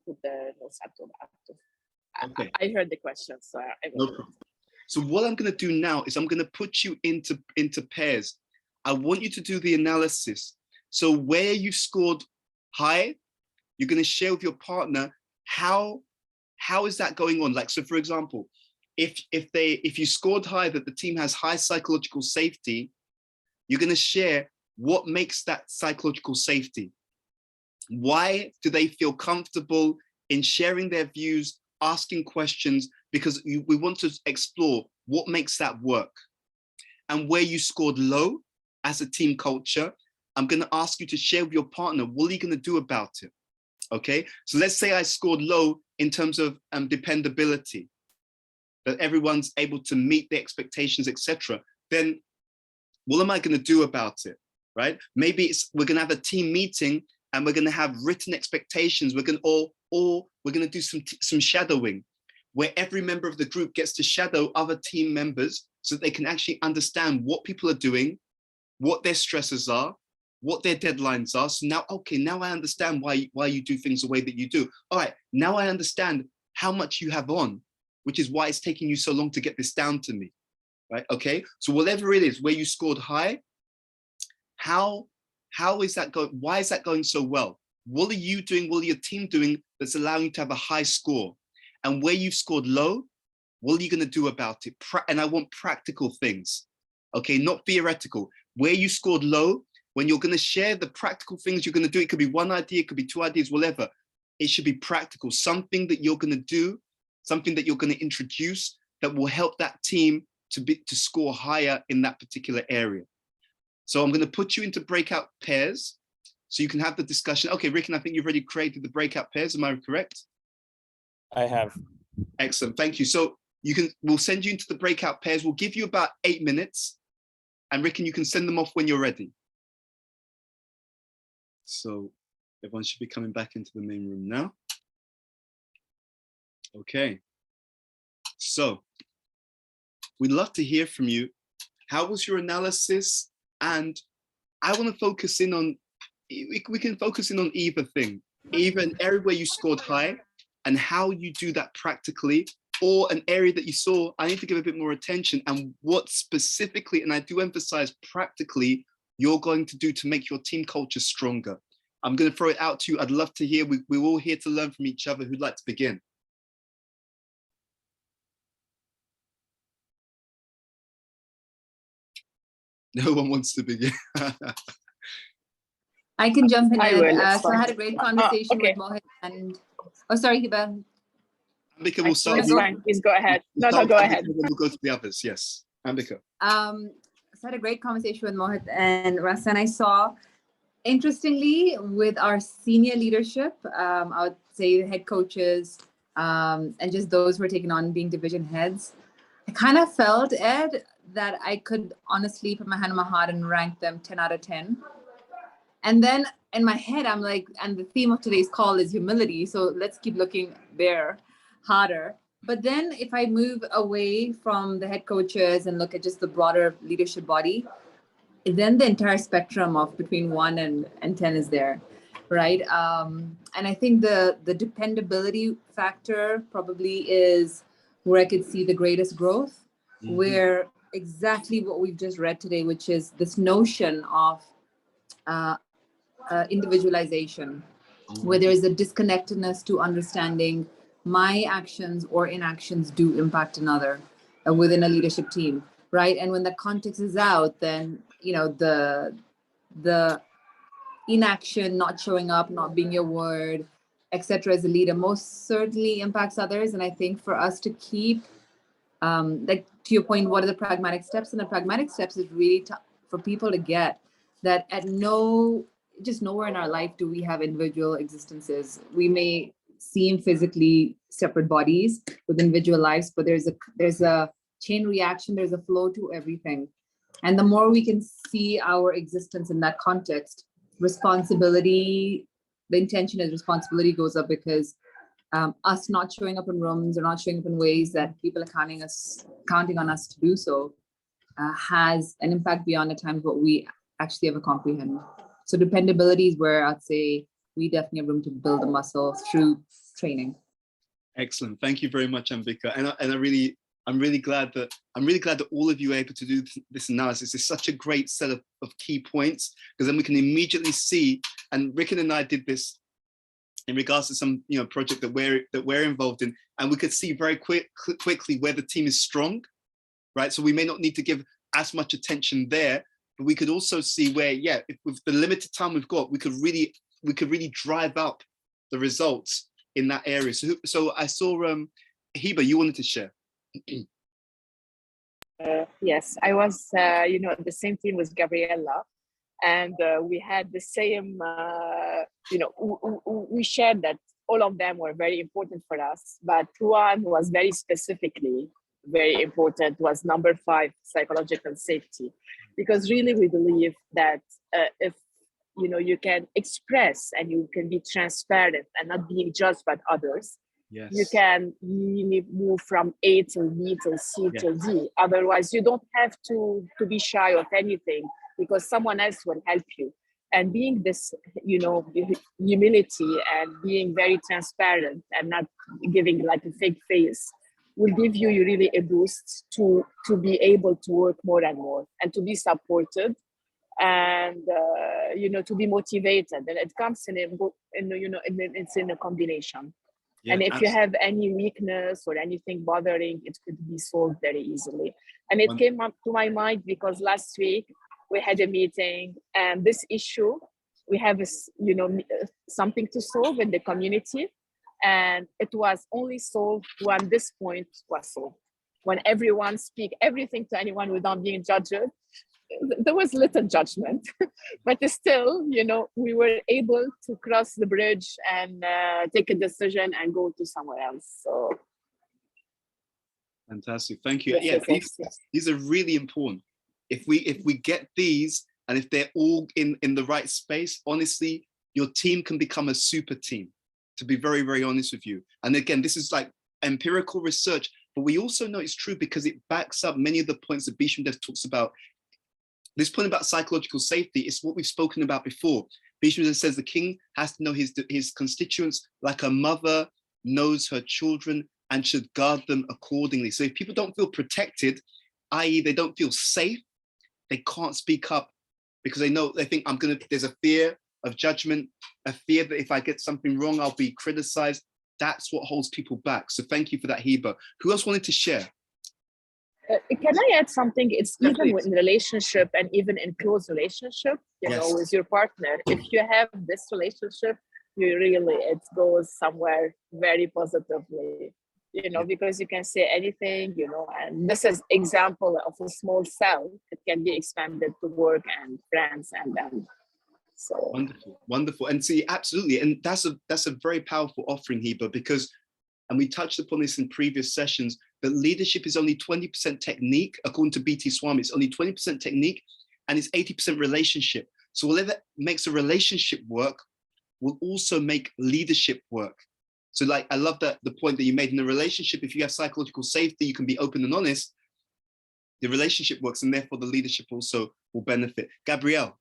put the notes up to. Okay. I heard the question, so I will. No problem. So what I'm going to do now is I'm going to put you into pairs. I want you to do the analysis. So where you scored high, you're going to share with your partner how is that going on? Like, so for example, if you scored high that the team has high psychological safety, you're going to share What makes that psychological safety? Why do they feel comfortable in sharing their views, asking questions? Because we want to explore what makes that work. And where you scored low as a team culture, I'm going to ask you to share with your partner, what are you going to do about it? Okay, so let's say I scored low in terms of dependability, that everyone's able to meet the expectations, etc. Then what am I going to do about it, right? Maybe we're going to have a team meeting and we're going to have written expectations. We're going to, or we're going to do some shadowing, where every member of the group gets to shadow other team members so that they can actually understand what people are doing, what their stresses are, what their deadlines are. So now, okay, now I understand why you do things the way that you do. All right, now I understand how much you have on, which is why it's taking you so long to get this down to me, right? Okay, so whatever it is, where you scored high, how is that going? Why is that going so well? What are you doing? What are your team doing that's allowing you to have a high score? And where you've scored low, what are you going to do about it? And I want practical things, okay, not theoretical. Where you scored low, when you're going to share the practical things you're going to do, it could be one idea, it could be two ideas, whatever. It should be practical, something that you're going to do, something that you're going to introduce that will help that team to score higher in that particular area. So I'm going to put you into breakout pairs so you can have the discussion. Okay, Ricken, I think you've already created the breakout pairs. Am I correct? I have. Excellent, thank you. So we'll send you into the breakout pairs. We'll give you about 8 minutes, and Ricken, you can send them off when you're ready. So everyone should be coming back into the main room now. Okay, so we'd love to hear from you. How was your analysis? And I want to focus in on, we can focus in on either thing, either an area where you scored high and how you do that practically, or an area that you saw, I need to give a bit more attention, and what specifically, and I do emphasize practically, you're going to do to make your team culture stronger. I'm going to throw it out to you. I'd love to hear, we're all here to learn from each other. Who'd like to begin? No one wants to begin. I can jump in. I will, So I had a great conversation okay. with Mohit and, oh, sorry, Hiba. Ambika will start. That's fine. Please go ahead. No, go ahead. We'll go to the others. Yes, Ambika. So I had a great conversation with Mohit and Russ, and I saw, interestingly, with our senior leadership, I would say the head coaches, and just those who are taking on being division heads, I kind of felt, Ed, that I could honestly put my hand on my heart and rank them 10 out of 10. And then in my head, I'm like, and the theme of today's call is humility. So let's keep looking there harder. But then if I move away from the head coaches and look at just the broader leadership body, then the entire spectrum of between 1 and 10 is there, right? And I think the dependability factor probably is where I could see the greatest growth, where exactly what we've just read today, which is this notion of individualization, where there is a disconnectedness to understanding my actions or inactions do impact another within a leadership team, right? And when the context is out, then the inaction, not showing up, not being your word, etc. as a leader most certainly impacts others. And I think for us to keep, like to your point, what are the pragmatic steps? And the pragmatic steps is really for people to get that at just nowhere in our life do we have individual existences. We may seem physically separate bodies with individual lives, but there's a chain reaction, there's a flow to everything. And the more we can see our existence in that context, responsibility, the intention is responsibility goes up, because us not showing up in rooms or not showing up in ways that people are counting on us to do so has an impact beyond the times what we actually ever comprehend. So dependability is where I'd say we definitely have room to build the muscle through training. Excellent. Thank you very much, Ambika. And I'm really glad that all of you are able to do this analysis. It's such a great set of key points, because then we can immediately see, and Ricken and I did this in regards to some project that we're involved in, and we could see very quickly where the team is strong, right? So we may not need to give as much attention there, but we could also see where, yeah, if with the limited time we've got, we could really drive up the results in that area. So I saw Hiba, you wanted to share. Yes, I was, the same team with Gabriella, and we had the same, we shared that all of them were very important for us, but one was very specifically very important, was number 5, psychological safety, because really we believe that if you can express and you can be transparent and not being judged by others, Yes. you can really move from A to B to C to D. Otherwise, you don't have to be shy of anything, because someone else will help you. And being this, humility and being very transparent and not giving like a fake face will give you really a boost to be able to work more and more and to be supported and to be motivated. And it comes it's in a combination. Yeah, and if absolutely. you have any weakness or anything bothering, it could be solved very easily. And it came up to my mind because last week we had a meeting, and this issue, we have something to solve in the community, and it was only solved when this point was solved. When everyone speak everything to anyone without being judged, there was little judgment, but still, we were able to cross the bridge and take a decision and go to somewhere else. So fantastic, thank you. Yes. These are really important. If we get these, and if they're all in the right space, honestly, your team can become a super team, to be very, very honest with you. And again, this is like empirical research, but we also know it's true because it backs up many of the points that Bisham Dev talks about. This point about psychological safety is what we've spoken about before. Bisham Dev says the king has to know his constituents like a mother knows her children and should guard them accordingly. So if people don't feel protected, i.e. they don't feel safe, they can't speak up because they think there's a fear of judgment, a fear that if I get something wrong, I'll be criticized. That's what holds people back. So thank you for that, Hiba. Who else wanted to share? Can I add something? It's even in relationship and even in close relationship, with your partner. If you have this relationship, it goes somewhere very positively, because you can say anything, and this is example of a small cell. It can be expanded to work and friends and so. Wonderful. And see, absolutely. And that's a very powerful offering, Hiba, because, and we touched upon this in previous sessions, that leadership is only 20% technique. According to B.T. Swami, it's only 20% technique and it's 80% relationship. So whatever makes a relationship work will also make leadership work. So like, I love that the point that you made in the relationship, if you have psychological safety, you can be open and honest, the relationship works and therefore the leadership also will benefit. Gabrielle.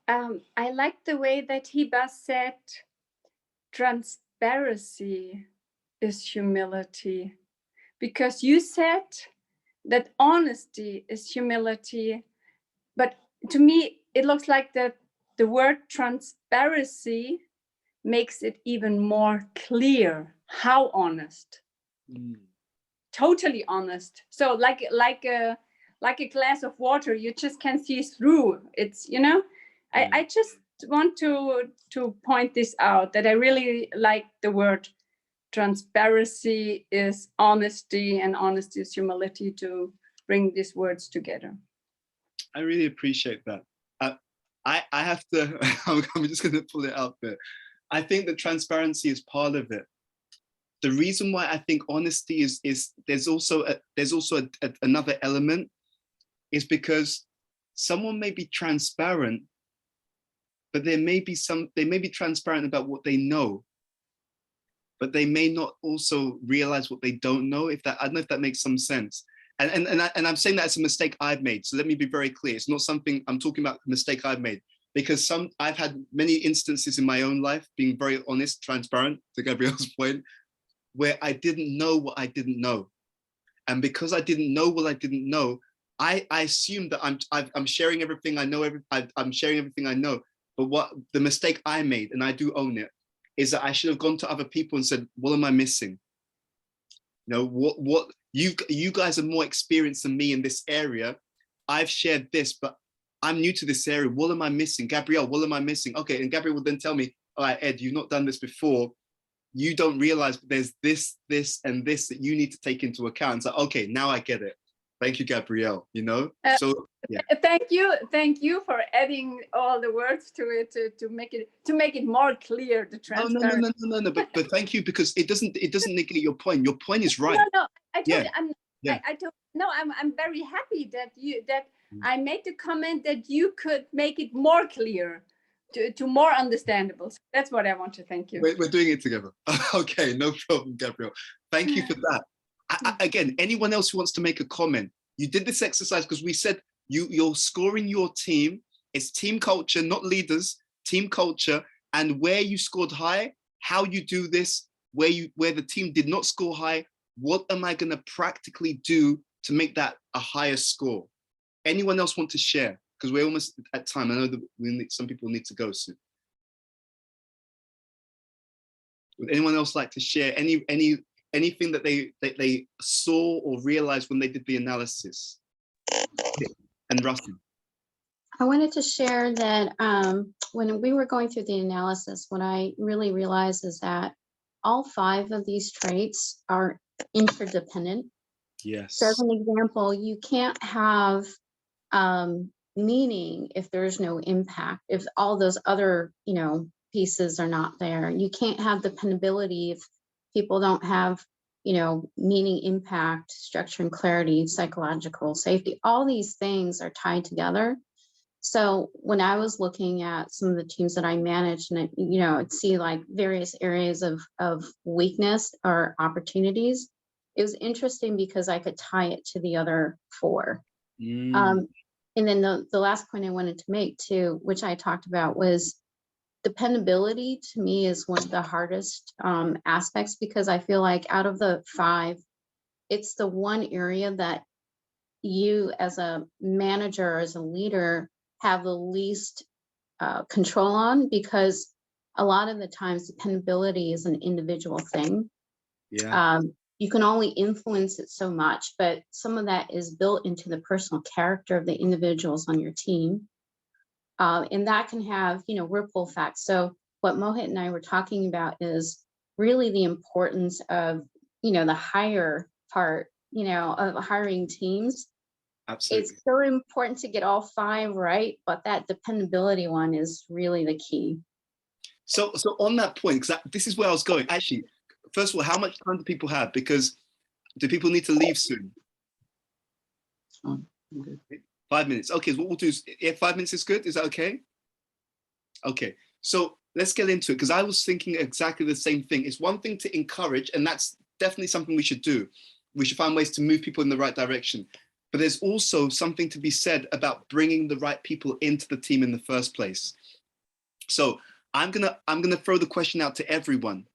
I like the way that Hiba said, transparency is humility, because you said that honesty is humility, but to me it looks like that the word transparency makes it even more clear how honest. Totally honest. So like a glass of water, you just can see through. It's I just want to point this out, that I really like the word transparency is honesty and honesty is humility, to bring these words together. I really appreciate that. I have to, I'm just going to pull it out there. I think that transparency is part of it. The reason why I think honesty is there's also another element is because someone may be transparent, but they may be transparent about what they know, but they may not also realize what they don't know. I don't know if that makes some sense. And I'm saying that it's a mistake I've made. So let me be very clear. It's not something I'm talking about, a mistake I've made, because I've had many instances in my own life, being very honest, transparent, to Gabrielle's point, where I didn't know what I didn't know. And because I didn't know what I didn't know, I assumed that I'm sharing everything I know, I'm sharing everything I know. But what the mistake I made, and I do own it, is that I should have gone to other people and said, what am I missing? What you guys are more experienced than me in this area. I've shared this, but I'm new to this area. What am I missing? Gabrielle, what am I missing? Okay, and Gabrielle will then tell me, all right, Ed, you've not done this before. You don't realize there's this, and this that you need to take into account. So, okay, now I get it. Thank you, Gabrielle, you know? So, yeah. Thank you for adding all the words to it to make it more clear, the transparency. No, but thank you, because it doesn't negate your point. Your point is right. No, I told Yeah. you, I'm very happy that I made the comment that you could make it more clear to more understandable. So that's what I want to thank you. We're doing it together. Okay, no problem, Gabrielle. Thank you for that. Again, anyone else who wants to make a comment, you did this exercise because we said you're scoring your team. It's team culture, not leaders, team culture, and where you scored high, how you do this, where the team did not score high, what am I going to practically do to make that a higher score? Anyone else want to share? Because we're almost at time. I know that some people need to go soon. Would anyone else like to share anything that they saw or realized when they did the analysis? And Rusty. I wanted to share that when we were going through the analysis, what I really realized is that all 5 of these traits are interdependent. Yes. So as an example, you can't have meaning if there's no impact, if all those other, pieces are not there. You can't have dependability if people don't have, meaning, impact, structure and clarity, psychological safety. All these things are tied together. So when I was looking at some of the teams that I managed, and I'd see like various areas of weakness or opportunities, it was interesting because I could tie it to the other 4. And then the last point I wanted to make too, which I talked about, was dependability. To me is one of the hardest aspects, because I feel like out of the 5, it's the one area that you as a manager, as a leader, have the least control on, because a lot of the times dependability is an individual thing. Yeah. You can only influence it so much, but some of that is built into the personal character of the individuals on your team. And that can have, ripple effects. So what Mohit and I were talking about is really the importance of, the higher part, of hiring teams. Absolutely. It's so important to get all 5 right, but that dependability one is really the key. So on that point, because this is where I was going. Actually, first of all, how much time do people have? Because do people need to leave soon? 5 minutes. Okay, so what we'll do is, 5 minutes is good. Is that okay? Okay, so let's get into it, because I was thinking exactly the same thing. It's one thing to encourage, and that's definitely something we should do. We should find ways to move people in the right direction. But there's also something to be said about bringing the right people into the team in the first place. So I'm gonna throw the question out to everyone.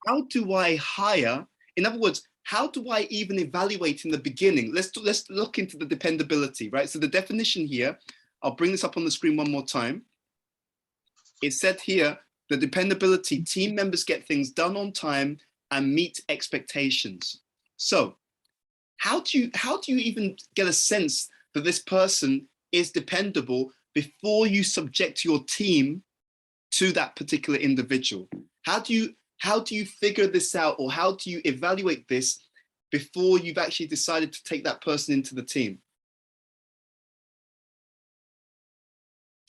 How do I hire? In other words, how do I even evaluate in the beginning? Let's look into the dependability, right? So the definition here, I'll bring this up on the screen one more time. It said here, the dependability, team members get things done on time and meet expectations. So how do you even get a sense that this person is dependable before you subject your team to that particular individual? How do you figure this out, or how do you evaluate this before you've actually decided to take that person into the team?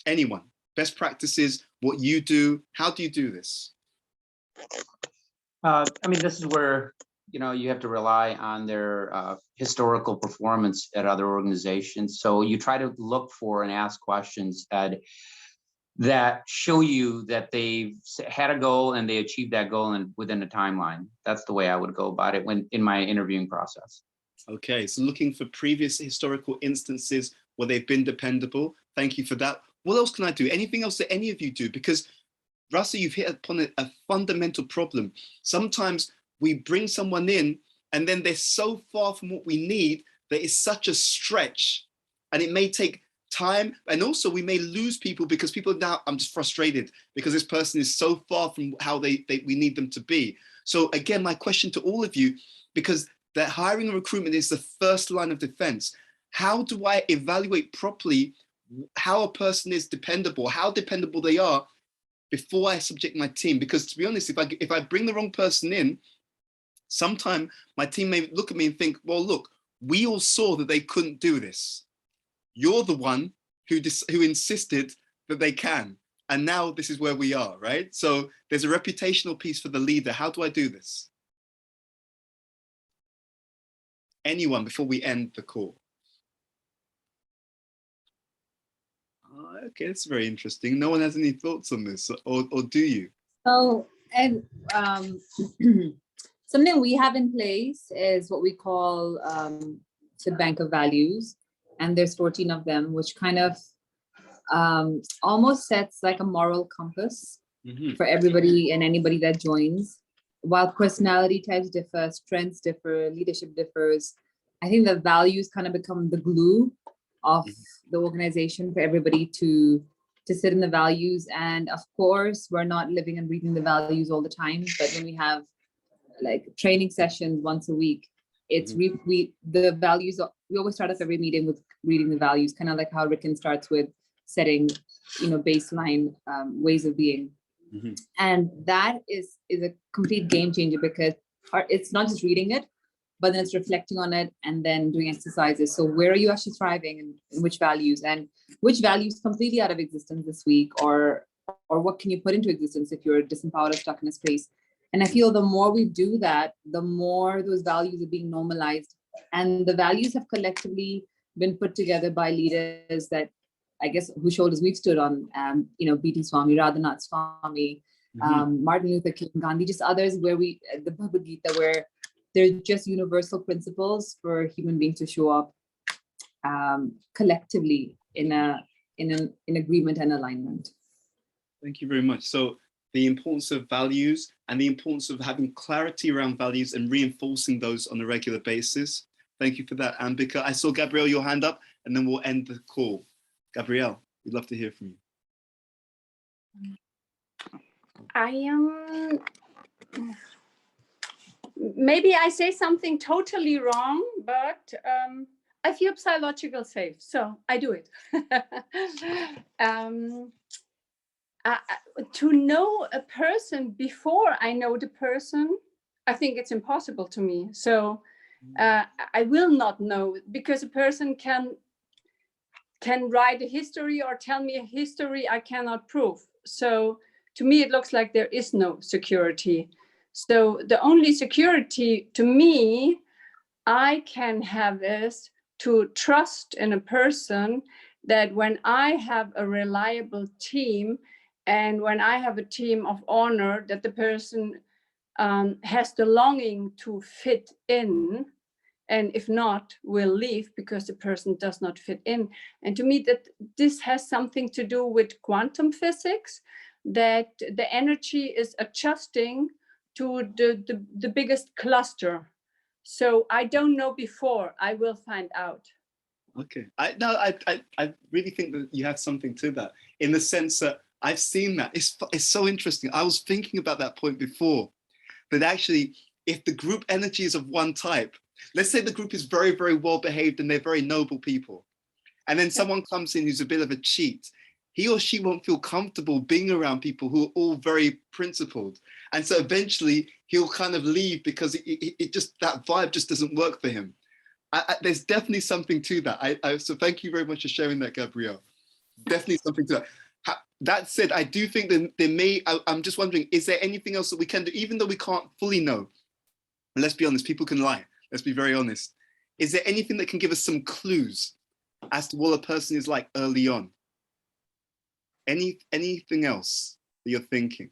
Anyone? Best practices, what you do, how do you do this? I mean, this is where, you have to rely on their historical performance at other organizations. So you try to look for and ask questions that show you that they've had a goal and they achieved that goal and within a timeline. That's the way I would go about it in my interviewing process. Okay, so looking for previous historical instances where they've been dependable. Thank you for that. What else can I do? Anything else that any of you do? Because Russell, you've hit upon a fundamental problem. Sometimes we bring someone in and then they're so far from what we need that it's such a stretch, and it may take time. And also we may lose people because people now, I'm just frustrated because this person is so far from how we need them to be. So again, my question to all of you, because that hiring and recruitment is the first line of defense. How do I evaluate properly how a person is dependable, how dependable they are before I subject my team? Because to be honest, if I bring the wrong person in, sometime my team may look at me and think, well, look, we all saw that they couldn't do this. You're the one who insisted that they can. And now this is where we are, right? So there's a reputational piece for the leader. How do I do this? Anyone before we end the call? Okay, that's very interesting. No one has any thoughts on this, or do you? So, and something we have in place is what we call the Bank of Values, and there's 14 of them, which kind of almost sets like a moral compass for everybody and anybody that joins. While personality types differ, strengths differ, leadership differs, I think the values kind of become the glue of the organization for everybody to sit in the values. And of course, we're not living and breathing the values all the time, but when we have like training sessions once a week, it's the values, we always start off every meeting with reading the values, kind of like how Ricken starts with setting, baseline ways of being. And that is a complete game changer, because it's not just reading it, but then it's reflecting on it and then doing exercises. So where are you actually thriving, and which values completely out of existence this week, or what can you put into existence if you're disempowered or stuck in a space? And I feel the more we do that, the more those values are being normalized, and the values have collectively been put together by leaders that, I guess, whose shoulders we've stood on, B.T. Swami, Radhanath Swami, Martin Luther King, Gandhi, just others, where the Bhagavad Gita, where they're just universal principles for human beings to show up collectively in agreement and alignment. Thank you very much. So the importance of values and the importance of having clarity around values and reinforcing those on a regular basis. Thank you for that, Ambika. I saw Gabrielle, your hand up, and then we'll end the call. Gabrielle, we'd love to hear from you. Maybe I say something totally wrong, but I feel psychological safe, so I do it. To know a person before I know the person, I think it's impossible to me. So I will not know, because a person can write a history or tell me a history I cannot prove. So to me, it looks like there is no security. So the only security to me I can have is to trust in a person, that when I have a reliable team and when I have a team of honor, that the person has the longing to fit in, and if not, will leave because the person does not fit in. And to me, that this has something to do with quantum physics, that the energy is adjusting to the biggest cluster. So I don't know before, I will find out. Okay, I really think that you have something to that, in the sense that I've seen that. It's so interesting. I was thinking about that point before, that actually, if the group energy is of one type, let's say the group is very, very well behaved and they're very noble people, and then someone comes in who's a bit of a cheat, he or she won't feel comfortable being around people who are all very principled. And so eventually he'll kind of leave, because it just, that vibe just doesn't work for him. There's definitely something to that. So thank you very much for sharing that, Gabrielle. Definitely something to that. That said, I do think that I'm just wondering, is there anything else that we can do, even though we can't fully know? And let's be honest, people can lie. Let's be very honest. Is there anything that can give us some clues as to what a person is like early on? Anything else that you're thinking?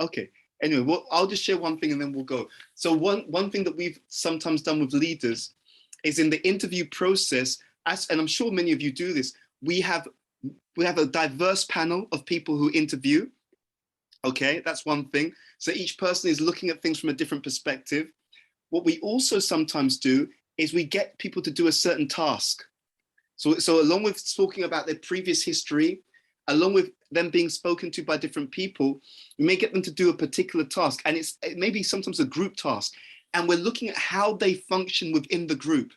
Okay. Anyway, well, I'll just share one thing and then we'll go. So one thing that we've sometimes done with leaders is, in the interview process, and I'm sure many of you do this, we have a diverse panel of people who interview. Okay, that's one thing. So each person is looking at things from a different perspective. What we also sometimes do is we get people to do a certain task. So along with talking about their previous history, along with them being spoken to by different people, we may get them to do a particular task, and it may be sometimes a group task. And we're looking at how they function within the group.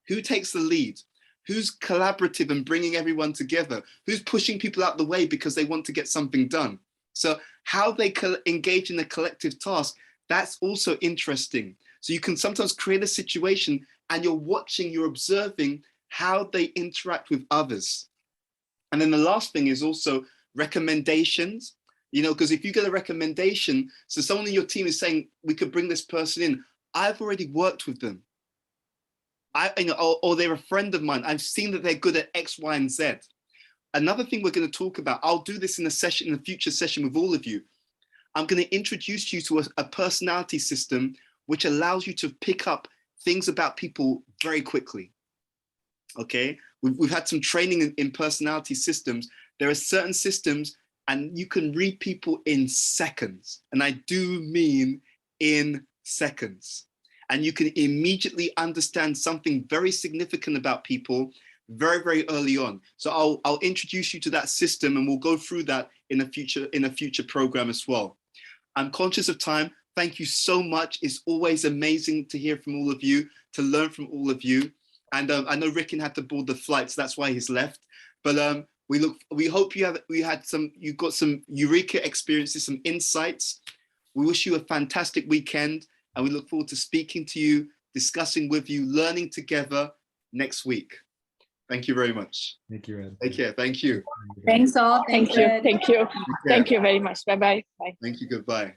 Who takes the lead? Who's collaborative and bringing everyone together? Who's pushing people out the way because they want to get something done? So how they engage in a collective task, that's also interesting. So you can sometimes create a situation and you're watching, you're observing how they interact with others. And then the last thing is also recommendations, you know, because if you get a recommendation, so someone in your team is saying, we could bring this person in, I've already worked with them. Or they're a friend of mine. I've seen that they're good at X, Y, and Z. Another thing we're going to talk about, I'll do this in a session, in a future session with all of you. I'm going to introduce you to a personality system which allows you to pick up things about people very quickly. Okay, we've had some training in personality systems. There are certain systems and you can read people in seconds. And I do mean in seconds. And you can immediately understand something very significant about people very, very early on. So I'll introduce you to that system and we'll go through that in a future program as well. I'm conscious of time. Thank you so much. It's always amazing to hear from all of you, to learn from all of you. And I know Ricken had to board the flight, so that's why he's left. But we hope you got some eureka experiences, some insights. We wish you a fantastic weekend, and we look forward to speaking to you, discussing with you, learning together next week. Thank you very much. Thank you, Ed. Take care. Thank you. Thanks all. Thank you. Ed. Thank you. Take care. Thank you very much. Bye-bye. Bye. Thank you. Goodbye.